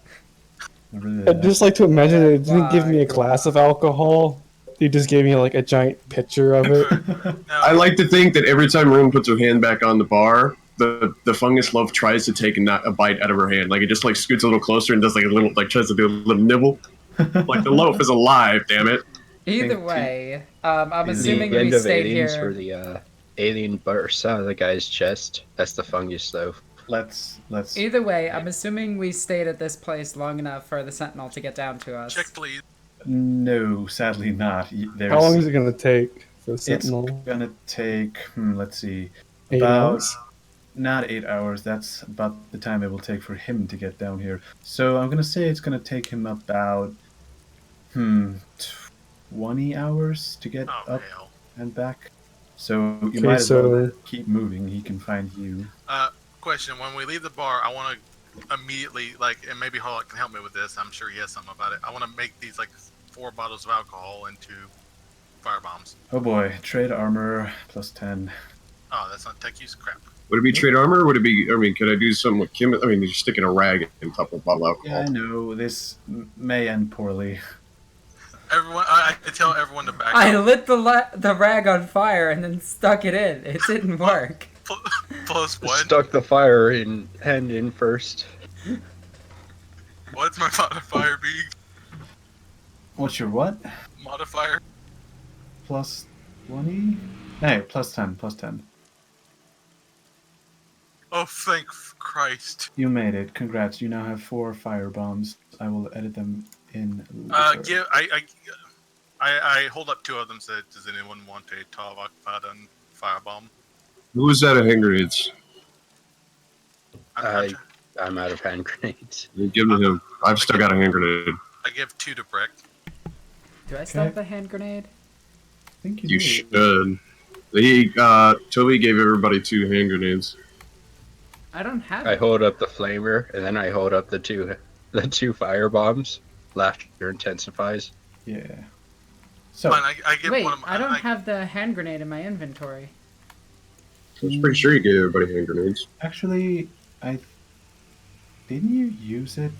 I'd just like to imagine that it didn't give me a glass of alcohol. He just gave me like a giant picture of it. No, I like to think that every time Rune puts her hand back on the bar, the fungus loaf tries to take a bite out of her hand. Like it just like scoots a little closer and does like a little, like tries to do a little nibble. Like the loaf is alive, damn it. Either Think way, I'm Is assuming the we end of stayed aliens here. where the alien bursts out of the guy's chest. That's the fungus, though. Let's. Either way, I'm assuming we stayed at this place long enough for the Sentinel to get down to us. check please. No, sadly not. How long is it gonna take for the It's Sentinel? gonna take. Let's see. 8 About hours? not 8 hours. That's about the time it will take for him to get down here. So I'm gonna say it's gonna take him about 20 hours to get Oh up hell. and back. So you Okay, might as well so- keep moving. He can find you. Question: when we leave the bar, I want to immediately and maybe Hawk can help me with this. I'm sure he has something about it. I want to make these 4 bottles of alcohol into fire bombs. Oh boy, trade armor plus 10. Oh, that's not tech use. Crap. Would it be trade armor? Or would it be? I mean, could I do something with Kim? I mean, you're sticking a rag in top of a bottle of Yeah, I alcohol. know this may end poorly. Everyone, I tell everyone to back I up. lit the rag on fire and then stuck it in. It didn't work. Plus what? Stuck the fire hand in first. What's my modifier be? What's your what? Modifier? Plus 20? No, plus 10, plus 10. Oh, thank Christ. You made it. Congrats. You now have 4 fire bombs. I will edit them in later. I hold up 2 of them. Said, does anyone want a Tavok Padan firebomb? Who was that? A hand grenades? I'm out of hand grenades. Give them to him. I've still got a hand grenade. I give 2 to Brick. Do I still have the hand grenade? I think You do. should. Toby gave everybody 2 hand grenades. I don't have I it. hold up the flamer, and then I hold up the two fire bombs. Laughter intensifies. Yeah. So, Fine, I give Wait, one of my. I don't have the hand grenade in my inventory. I was pretty sure you gave everybody hand grenades. actually, didn't you use it?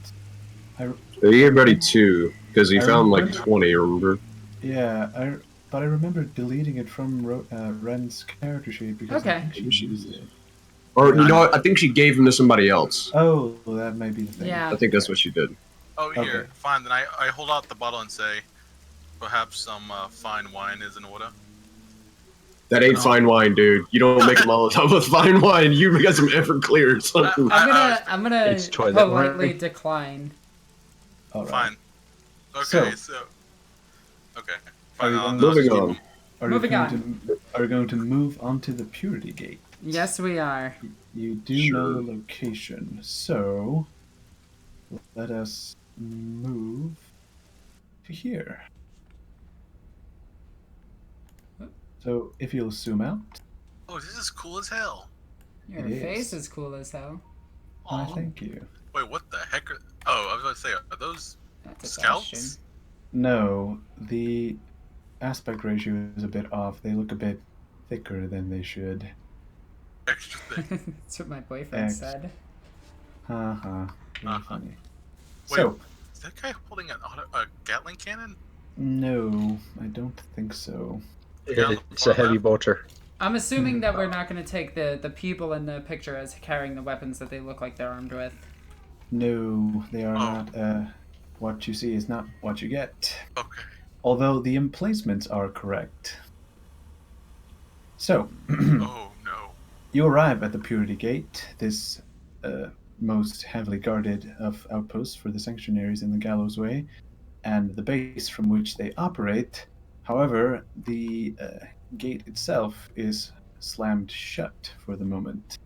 He gave everybody 2 because he I found like remember. 20. Remember? Yeah, but I remember deleting it from Ren's character sheet because Okay. I think she used it. Or you know what? I think she gave him to somebody else. Oh, well, that might be the thing. Yeah. I think that's what she did. Oh, here. Okay. Fine, then I hold out the bottle and say, perhaps some fine wine is in order. That ain't fine wine, dude. You don't make a Molotov with fine wine. You got some Everclear or something. I'm gonna It's toilet politely wine. decline. All right. Fine. Okay, so okay. Fine. I'll Moving just keep on. them. Are you going to move onto the Purity Gate? Yes, we are. You do know the location, so let us move to here. So if you'll zoom out, Oh, this is cool as hell. Your It face is. is cool as hell. I Aw. thank you. Wait, what the heck? Oh, I was about to say, are those That's a scouts? bastion. No, the aspect ratio is a bit off. They look a bit thicker than they should. Extra thick. That's what my boyfriend X. said. Haha, very Uh-huh. funny. Wait, So, is that guy holding a Gatling cannon? no, I don't think so. It's a heavy bolter. I'm assuming that we're not going to take the people in the picture as carrying the weapons that they look like they're armed with. No, they are Oh. not. What you see is not what you get. Okay. Although the emplacements are correct. So, Oh no. you arrive at the Purity Gate, this most heavily guarded of outposts for the Sanctuaries in the Gallows Way, and the base from which they operate. However, the gate itself is slammed shut for the moment.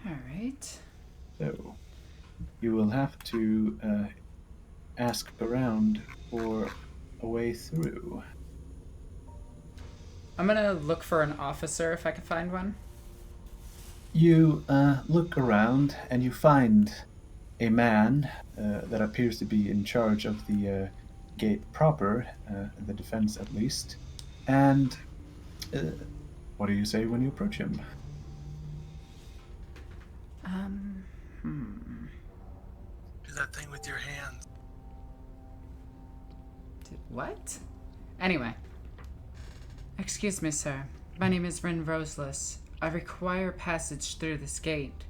All right. So, you will have to ask around for a way through. I'm going to look for an officer if I can find one. You look around and you find a man that appears to be in charge of the gate proper, the defense at least. And what do you say when you approach him? Do that thing with your hands. What? Anyway. Excuse me, sir. My name is Rin Roseless. I require passage through this gate.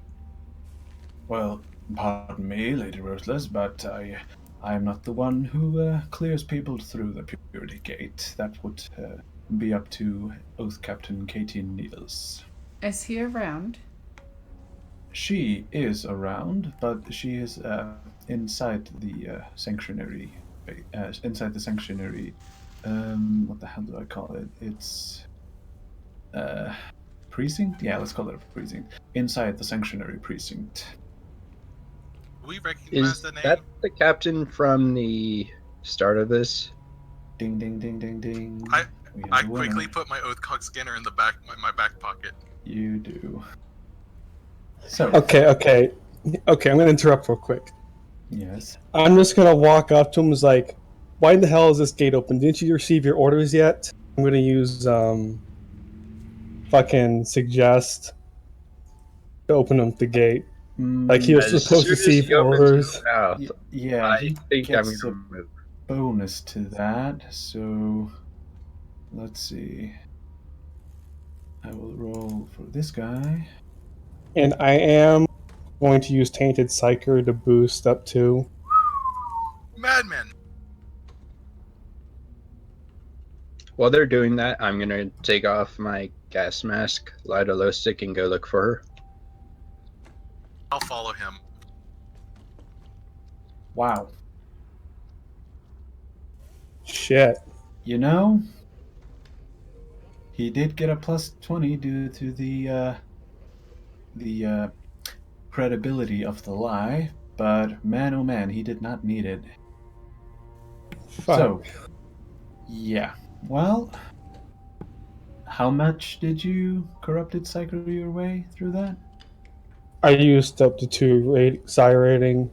Well, pardon me, Lady Roseless, but I am not the one who clears people through the Purity Gate. That would be up to Oath Captain Katie Needles. Is he around? She is around, but she is inside the sanctuary. Inside the sanctuary. What the hell do I call it? It's precinct? Yeah, let's call it a precinct. Inside the sanctuary precinct. We recognize Is the name. that the captain from the start of this? Ding ding ding ding ding. I We have I a winner. quickly put my Oathcock scanner in the back my back pocket. You do. So Okay. I'm gonna interrupt real quick. yes. I'm just gonna walk up to him. Is like, why the hell is this gate open? Didn't you receive your orders yet? I'm gonna use fucking suggest to open up the gate. Like he was As supposed to soon as receive he opens orders. his mouth, Yeah, I he think I'm gets gonna a move. bonus to that. So let's see. I will roll for this guy. And I am going to use Tainted Psyker to boost up to. Madman. While they're doing that, I'm gonna take off my gas mask, light a glow stick, and go look for her. I'll follow him. Wow. Shit. You know, he did get a plus 20 due to the credibility of the lie, but man oh man, he did not need it. Fuck. So, yeah. Well, how much did you corrupted psycho your way through that? I used up to 2 psi rating.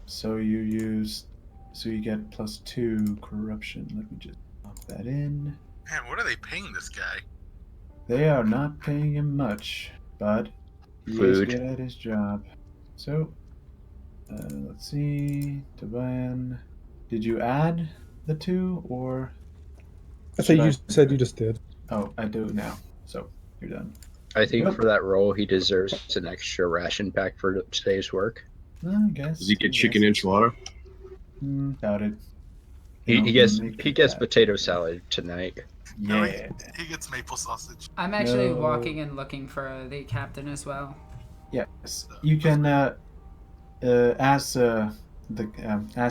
So you get plus 2 corruption. Let me just pop that in. Man, what are they paying this guy? They are not paying him much, but he is Food. good at his job. So, let's see. Taban, did you add the 2 or? I thought should you said you just did. Oh, I do now. So you're done. I think Yep. for that role, he deserves an extra ration pack for today's work. I guess. Does he I get guess. chicken enchilada? Doubt it. He No, gets make he it gets that. potato salad tonight. No, Yeah. he gets maple sausage. I'm actually No. walking and looking for the captain as well. Yes. You can as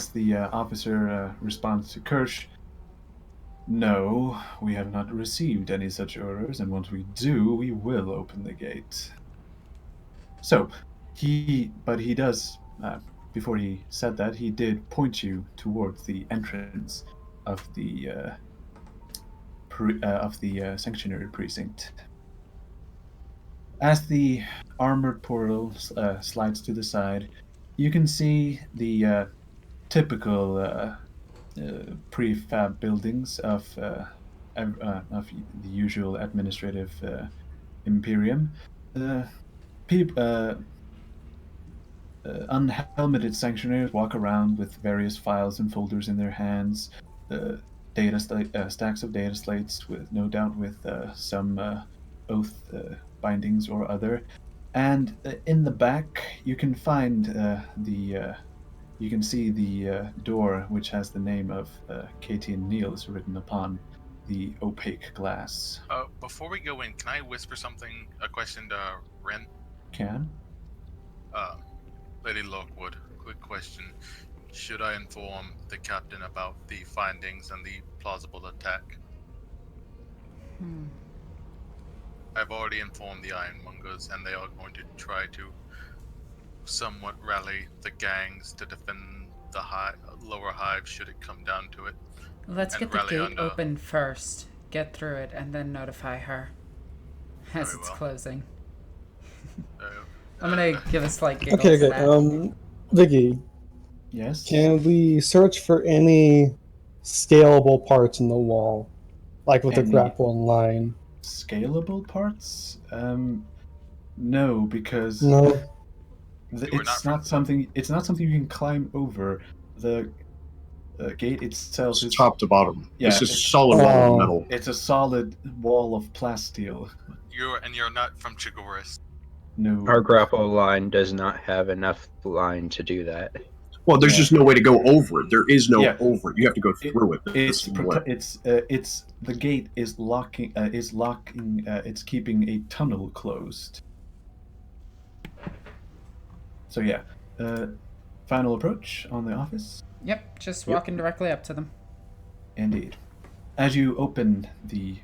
the officer responds to Kirsch. No, we have not received any such orders, and once we do, we will open the gate. So, he does, before he said that, he did point you towards the entrance of the sanctuary precinct. As the armored portal slides to the side, you can see the typical prefab buildings of the usual administrative imperium. Unhelmeted sanctionaries walk around with various files and folders in their hands, stacks of data slates, with no doubt with some oath bindings or other. And in the back, you can find you can see the door, which has the name of Katie and Niels written upon the opaque glass. Before we go in, can I whisper something? A question to Ren? Can? Lady Lockwood, quick question. Should I inform the captain about the findings and the plausible attack? I've already informed the Ironmongers, and they are going to try to somewhat rally the gangs to defend the lower hive should it come down to it. Let's And get the rally gate under- open first. Get through it and then notify her as Very it's well. closing. Uh, I'm gonna give a slight giggle Okay, to okay. that. Vicky, Yes? can we search for any scalable parts in the wall, like with the Any- grapple line? Scalable parts? No, because No. You were it's not not something. It's not something you can climb over. The gate itself It's is top to bottom. Yeah, It's just it's- solid wall Oh. of metal. It's a solid wall of plasteel. you're not from Chigoris. No. Our grapple line does not have enough line to do that. Well, there's Yeah. just no way to go over it. There is no Yeah. over it. You have to go through it. It's That's what- it's the gate is locking. It's keeping a tunnel closed. So yeah. Final approach on the office. Yep, just Yep. walking directly up to them. Indeed. As you open the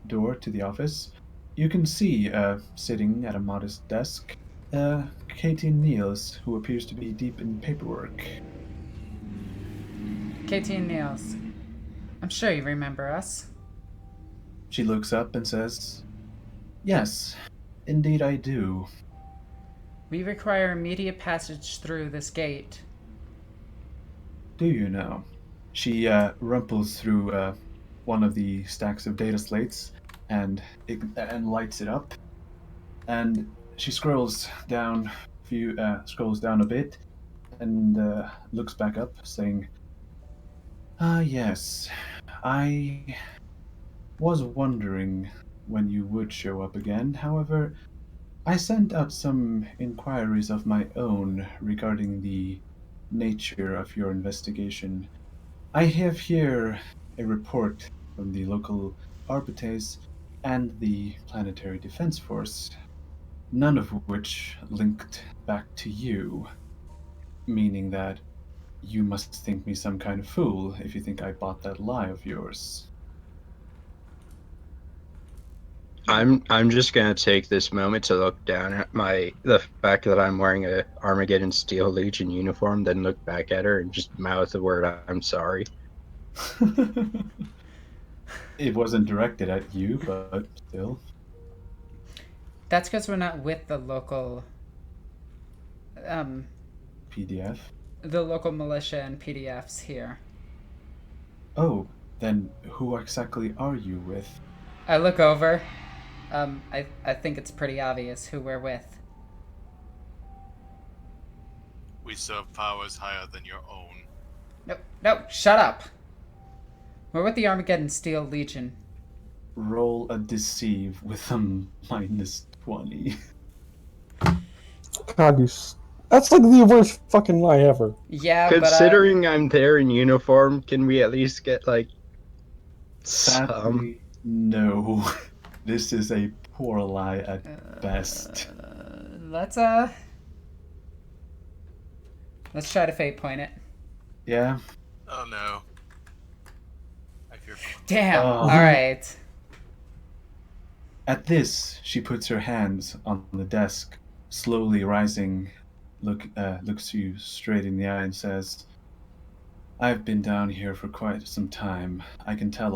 door to the office, you can see sitting at a modest desk, Katie Niels, who appears to be deep in paperwork. Katie and Niels, I'm sure you remember us. She looks up and says, "Yes, indeed I do." We require immediate passage through this gate. Do you know? She rumples through one of the stacks of data slates and lights it up, and she scrolls down a bit and looks back up, saying, Yes, I was wondering when you would show up again. However, I sent out some inquiries of my own regarding the nature of your investigation. I have here a report from the local Arbites and the Planetary Defense Force, none of which linked back to you, meaning that you must think me some kind of fool if you think I bought that lie of yours. I'm just gonna take this moment to look down at the fact that I'm wearing a Armageddon Steel Legion uniform, then look back at her and just mouth the word "I'm sorry." It wasn't directed at you, but still. That's because we're not with the local, PDF. the local militia and PDFs here. Oh, then who exactly are you with? I look over. I think it's pretty obvious who we're with. We serve powers higher than your own. No, shut up. We're with the Armageddon Steel Legion. Roll a deceive with a -20. God, that's like the worst fucking lie ever. Yeah, Considering I'm there in uniform, can we at least get like Sadly, no. This is a poor lie at best. Let's try to fate point it. Yeah? Oh no. I fear for Damn. Oh. All right. At this, she puts her hands on the desk, slowly rising, looks you straight in the eye and says, I've been down here for quite some time. I can tell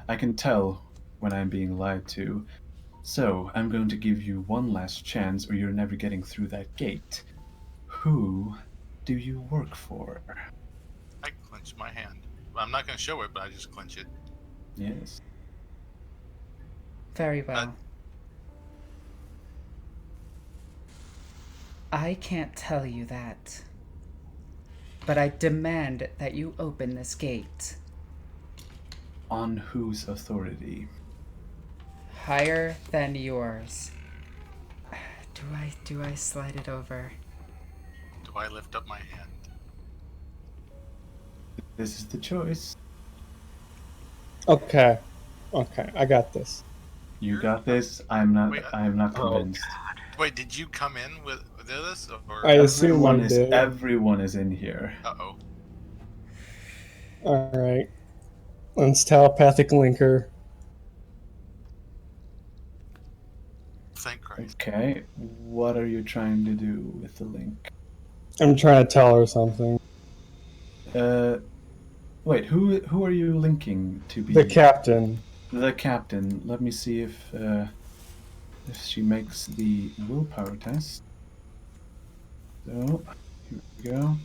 I can tell when I'm being lied to. So, I'm going to give you one last chance or you're never getting through that gate. Who do you work for? I clench my hand. Well, I'm not going to show it, but I just clench it. Yes. Very well. I can't tell you that. But I demand that you open this gate. On whose authority? Higher than yours. Do I slide it over? Do I lift up my hand? This is the choice. Okay, I got this. You got this. I am not Oh, convinced. Wait, did you come in with this? Or... I assume I did. Everyone is in here. Uh-oh. All right, let's telepathic link her. Thank Christ. Okay. What are you trying to do with the link? I'm trying to tell her something. Wait. Who are you linking to be? The captain. The captain. Let me see if she makes the willpower test. So here we go.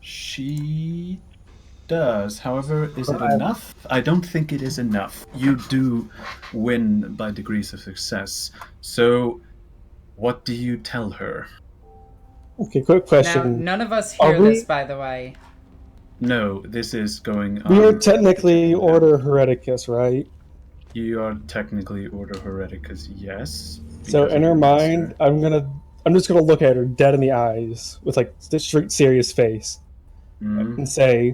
She does. However, is it enough? I don't think it is enough. You do win by degrees of success. So, what do you tell her? Okay, quick Now, question. none of us hear this, by the way. No, this is going on. We are technically Order Hereticus, right? You are technically Order Hereticus, yes. So because in of her your mind, master. I'm just gonna look at her dead in the eyes with like this straight serious face and say,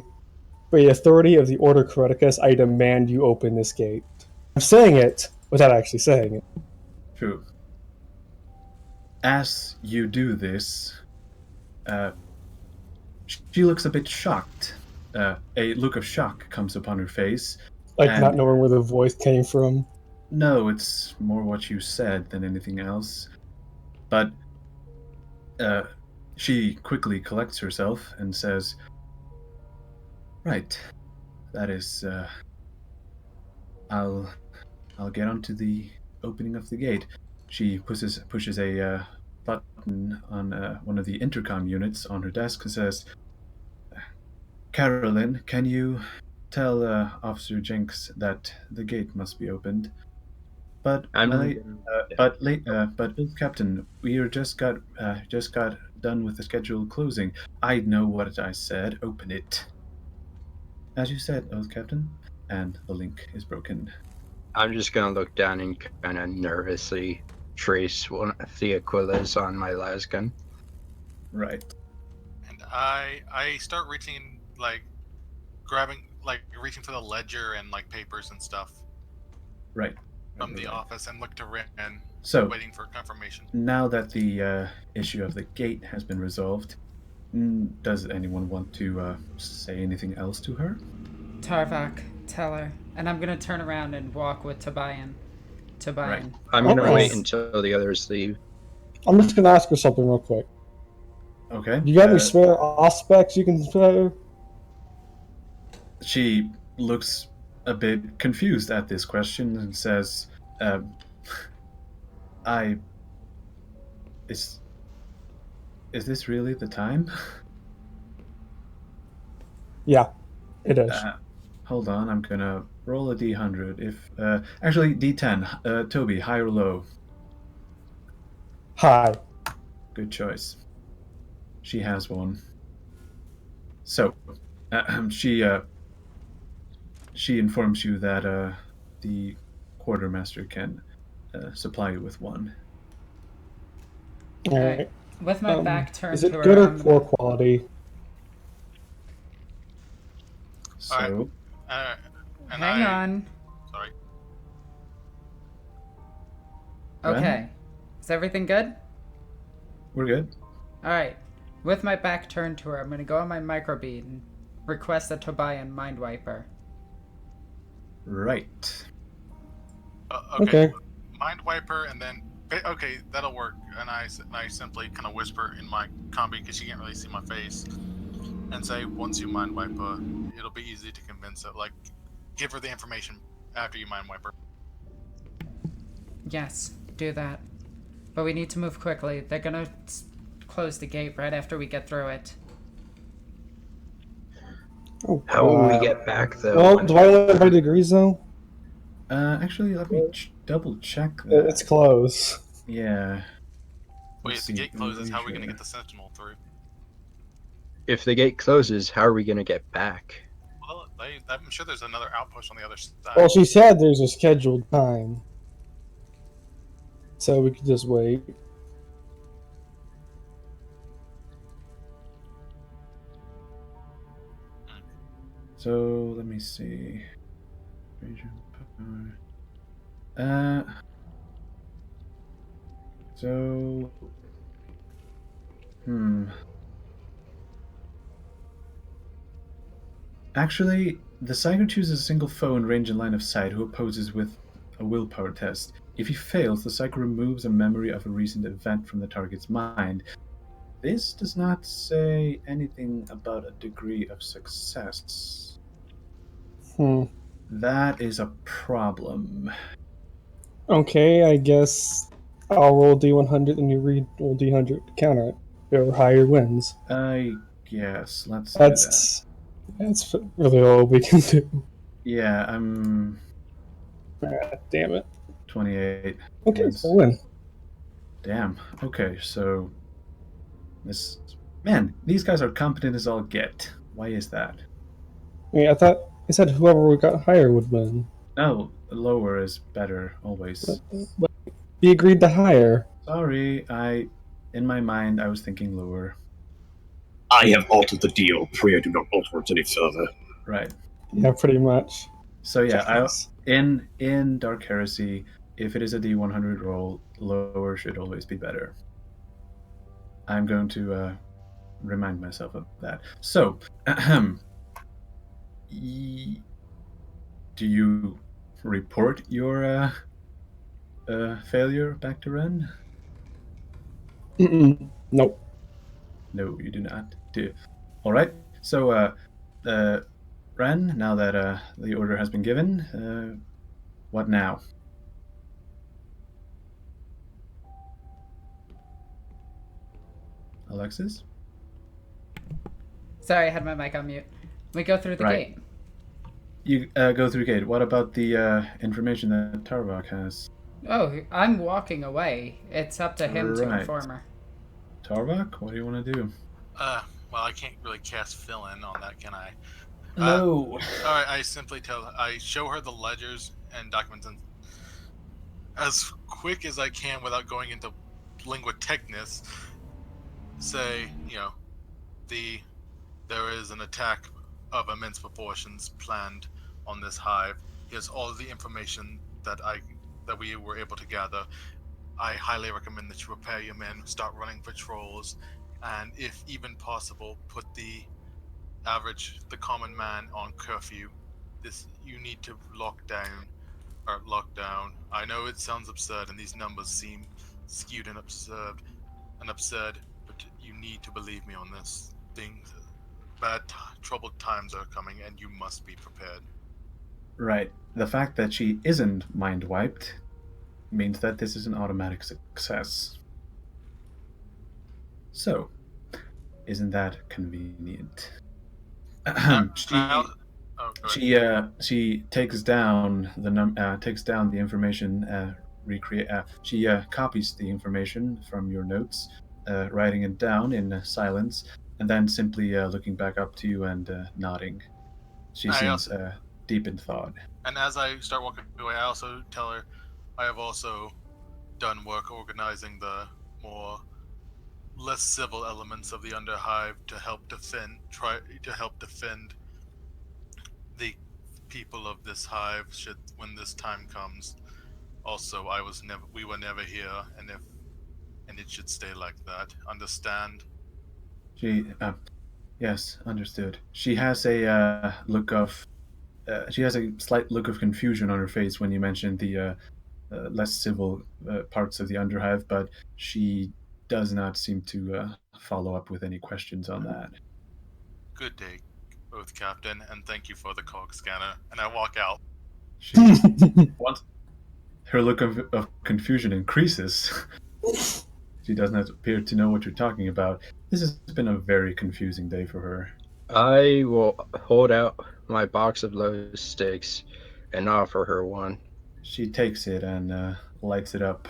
by the authority of the Order Hereticus, I demand you open this gate. I'm saying it without actually saying it. True. As you do this, she looks a bit shocked. A look of shock comes upon her face. Like And- not knowing where the voice came from. No, it's more what you said than anything else. But she quickly collects herself and says, Right, that is, I'll get onto the opening of the gate. She pushes a button on one of the intercom units on her desk and says, Carolyn, can you tell Officer Jenks that the gate must be opened? But Captain, we just got done with the scheduled closing. I know what I said. Open it. As you said, Captain. And the link is broken. I'm just gonna look down and kind of nervously trace one of the Aquilas on my lasgun. Right. And I start reaching, like, reaching for the ledger and, like, papers and stuff. Right. From the office and look to Rin, So, waiting for confirmation. now that the issue of the gate has been resolved, does anyone want to say anything else to her? Tarvak, tell her. And I'm going to turn around and walk with Tobian. Right. I'm gonna Okay. wait until the others leave. I'm just gonna ask her something real quick. Okay. You got any spare aspects you can spare? She looks a bit confused at this question and says, Is this really the time? Yeah, it is. Hold on, I'm gonna roll a d100. Actually, d10. Toby, high or low? Hi. Good choice. She has one. So, she informs you that the quartermaster can supply you with one. All right. With my back turned Is to it her, good or I'm poor gonna- quality? So, And Hang on. Sorry. Okay. Is everything good? We're good. Alright. With my back turned to her, I'm going to go on my microbead and request a Tobian mind wiper. Right. Okay. Mind wiper, and then okay, that'll work. And I simply kind of whisper in my combi because she can't really see my face, and say, once you mind wipe her, it'll be easy to convince her. Like, give her the information after you mind wipe her. Yes, do that. But we need to move quickly. They're going to close the gate right after we get through it. Oh, How will we get back, though? Well, do I live by degrees, though? Actually, let me double check that. It's close. Yeah. Wait, Let's if the see, gate closes, how are we going to erasure. get the sentinel through? If the gate closes, how are we going to get back? Well, I'm sure there's another outpost on the other side. Well, she said there's a scheduled time. So we could just wait. So let me see. So. Actually, the Psyker chooses a single foe in range and line of sight who opposes with a willpower test. If he fails, the Psyker removes a memory of a recent event from the target's mind. This does not say anything about a degree of success. That is a problem. Okay, I guess I'll roll D100 and you roll D100 to counter it. Whoever higher wins. I guess. Let's do that. That's really all we can do. Yeah, I'm Ah, damn it. 28. Okay, so win. Damn. Okay, so this man, these guys are competent as all get. Why is that? I mean, I thought I said whoever we got higher would win. No, lower is better always. But he agreed to higher. Sorry, in my mind I was thinking lower. I have altered the deal. Pray I do not alter it any further. Right. Yeah, pretty much. So yeah, in Dark Heresy, if it is a D100 roll, lower should always be better. I'm going to remind myself of that. So, do you report your failure back to Ren? Nope. No, you do not. All right. So, Ren, now that the order has been given, what now? Alexis? Sorry, I had my mic on mute. We go through the gate. You go through gate. What about the information that Tarvok has? Oh, I'm walking away. It's up to him to inform her. Tarvok, what do you want to do? Well, I can't really cast fill-in on that, can I? No. Alright, I show her the ledgers and documents and as quick as I can without going into lingua technis, say, there is an attack of immense proportions planned on this hive. Here's all of the information that we were able to gather. I highly recommend that you prepare your men, start running patrols, and if even possible, put the common man on curfew. You need to lock down. I know it sounds absurd, and these numbers seem skewed and absurd, but you need to believe me on this. Troubled times are coming, and you must be prepared. Right. The fact that she isn't mind wiped means that this is an automatic success. So, isn't that convenient? She takes down the information. She copies the information from your notes, writing it down in silence, and then simply looking back up to you and nodding. She seems deep in thought. And as I start walking away, I also tell her I have also done work organizing the less civil elements of the Underhive to help defend the people of this hive should, when this time comes. Also, we were never here, and it should stay like that. Understand? Yes, understood. She has a she has a slight look of confusion on her face when you mentioned the less civil parts of the Underhive, but she does not seem to follow up with any questions on that. Good day, both Captain, and thank you for the cog scanner. And I walk out. She once her look of confusion increases. She does not appear to know what you're talking about. This has been a very confusing day for her. I will hold out my box of glow sticks and offer her one. She takes it and lights it up.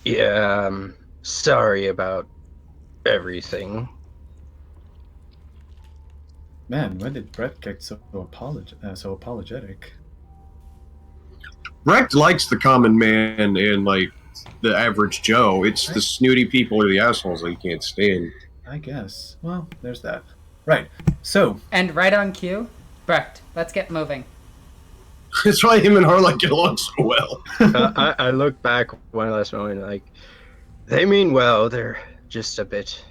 Yeah, I'm sorry about everything. Man, when did Brett get so apologetic? Brecht likes the common man and like the average Joe. It's the snooty people or the assholes that he can't stand. I guess. Well, there's that. Right. So. And right on cue, Brecht, let's get moving. That's why him and Harlock get along so well. I look back one last moment, like, they mean well, they're just a bit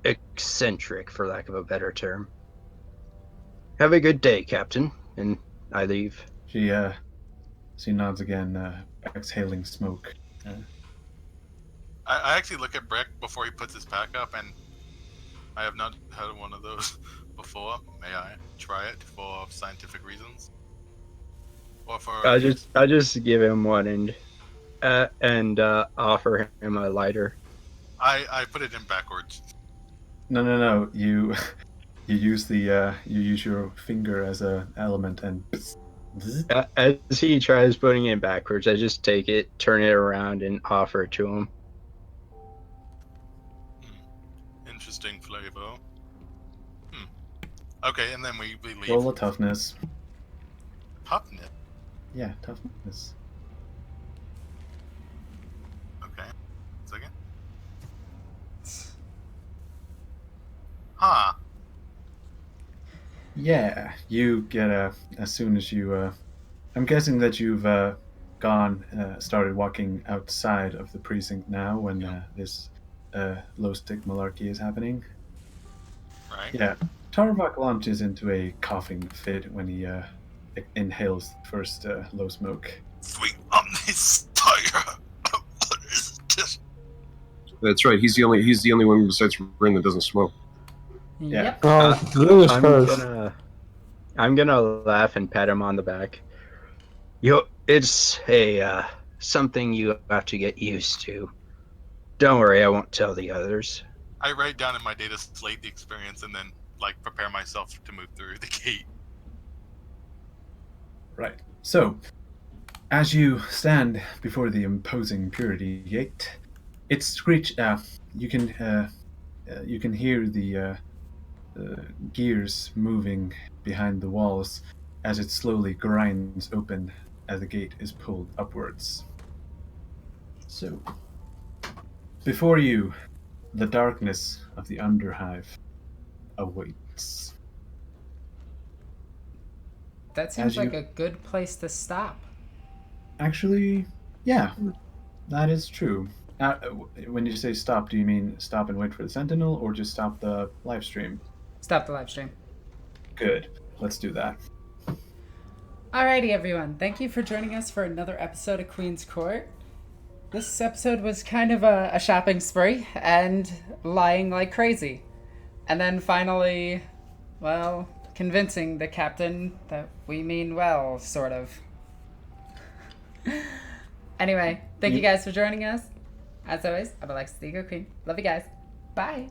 eccentric, for lack of a better term. Have a good day, Captain, and I leave. She nods again, exhaling smoke. I actually look at Breck before he puts his pack up, and I have not had one of those before. May I try it for scientific reasons? Or for... I just give him one and offer him a lighter. I put it in backwards. No. You use you use your finger as a element and. As he tries putting it backwards, I just take it, turn it around, and offer it to him. Interesting flavor. Okay, and then we leave. Roll a toughness. Toughness? Yeah, toughness. Okay. Second. Huh. Yeah, you get as soon as you. I'm guessing that you've started walking outside of the precinct now when this low stick malarkey is happening. Right. Yeah, Tarvok launches into a coughing fit when he inhales the first low smoke. Sweet omnis tiger. What is this? That's right. He's the only one besides Rin that doesn't smoke. Yeah. Yep. Oh, Lou is first. I'm gonna laugh and pat him on the back. It's something you have to get used to. Don't worry, I won't tell the others. I write down in my data slate the experience and then prepare myself to move through the gate. Right. So, as you stand before the imposing purity gate, it screech. You can hear the gears moving behind the walls as it slowly grinds open as the gate is pulled upwards. So, before you, the darkness of the Underhive awaits. That seems like a good place to stop. Actually, yeah, that is true. When you say stop, do you mean stop and wait for the Sentinel, or just stop the live stream? Stop the live stream. Good. Let's do that. Alrighty, everyone. Thank you for joining us for another episode of Queen's Court. This episode was kind of a shopping spree and lying like crazy. And then finally, well, convincing the captain that we mean well, sort of. Anyway, thank you guys for joining us. As always, I'm Alexis, the Ego Queen. Love you guys. Bye.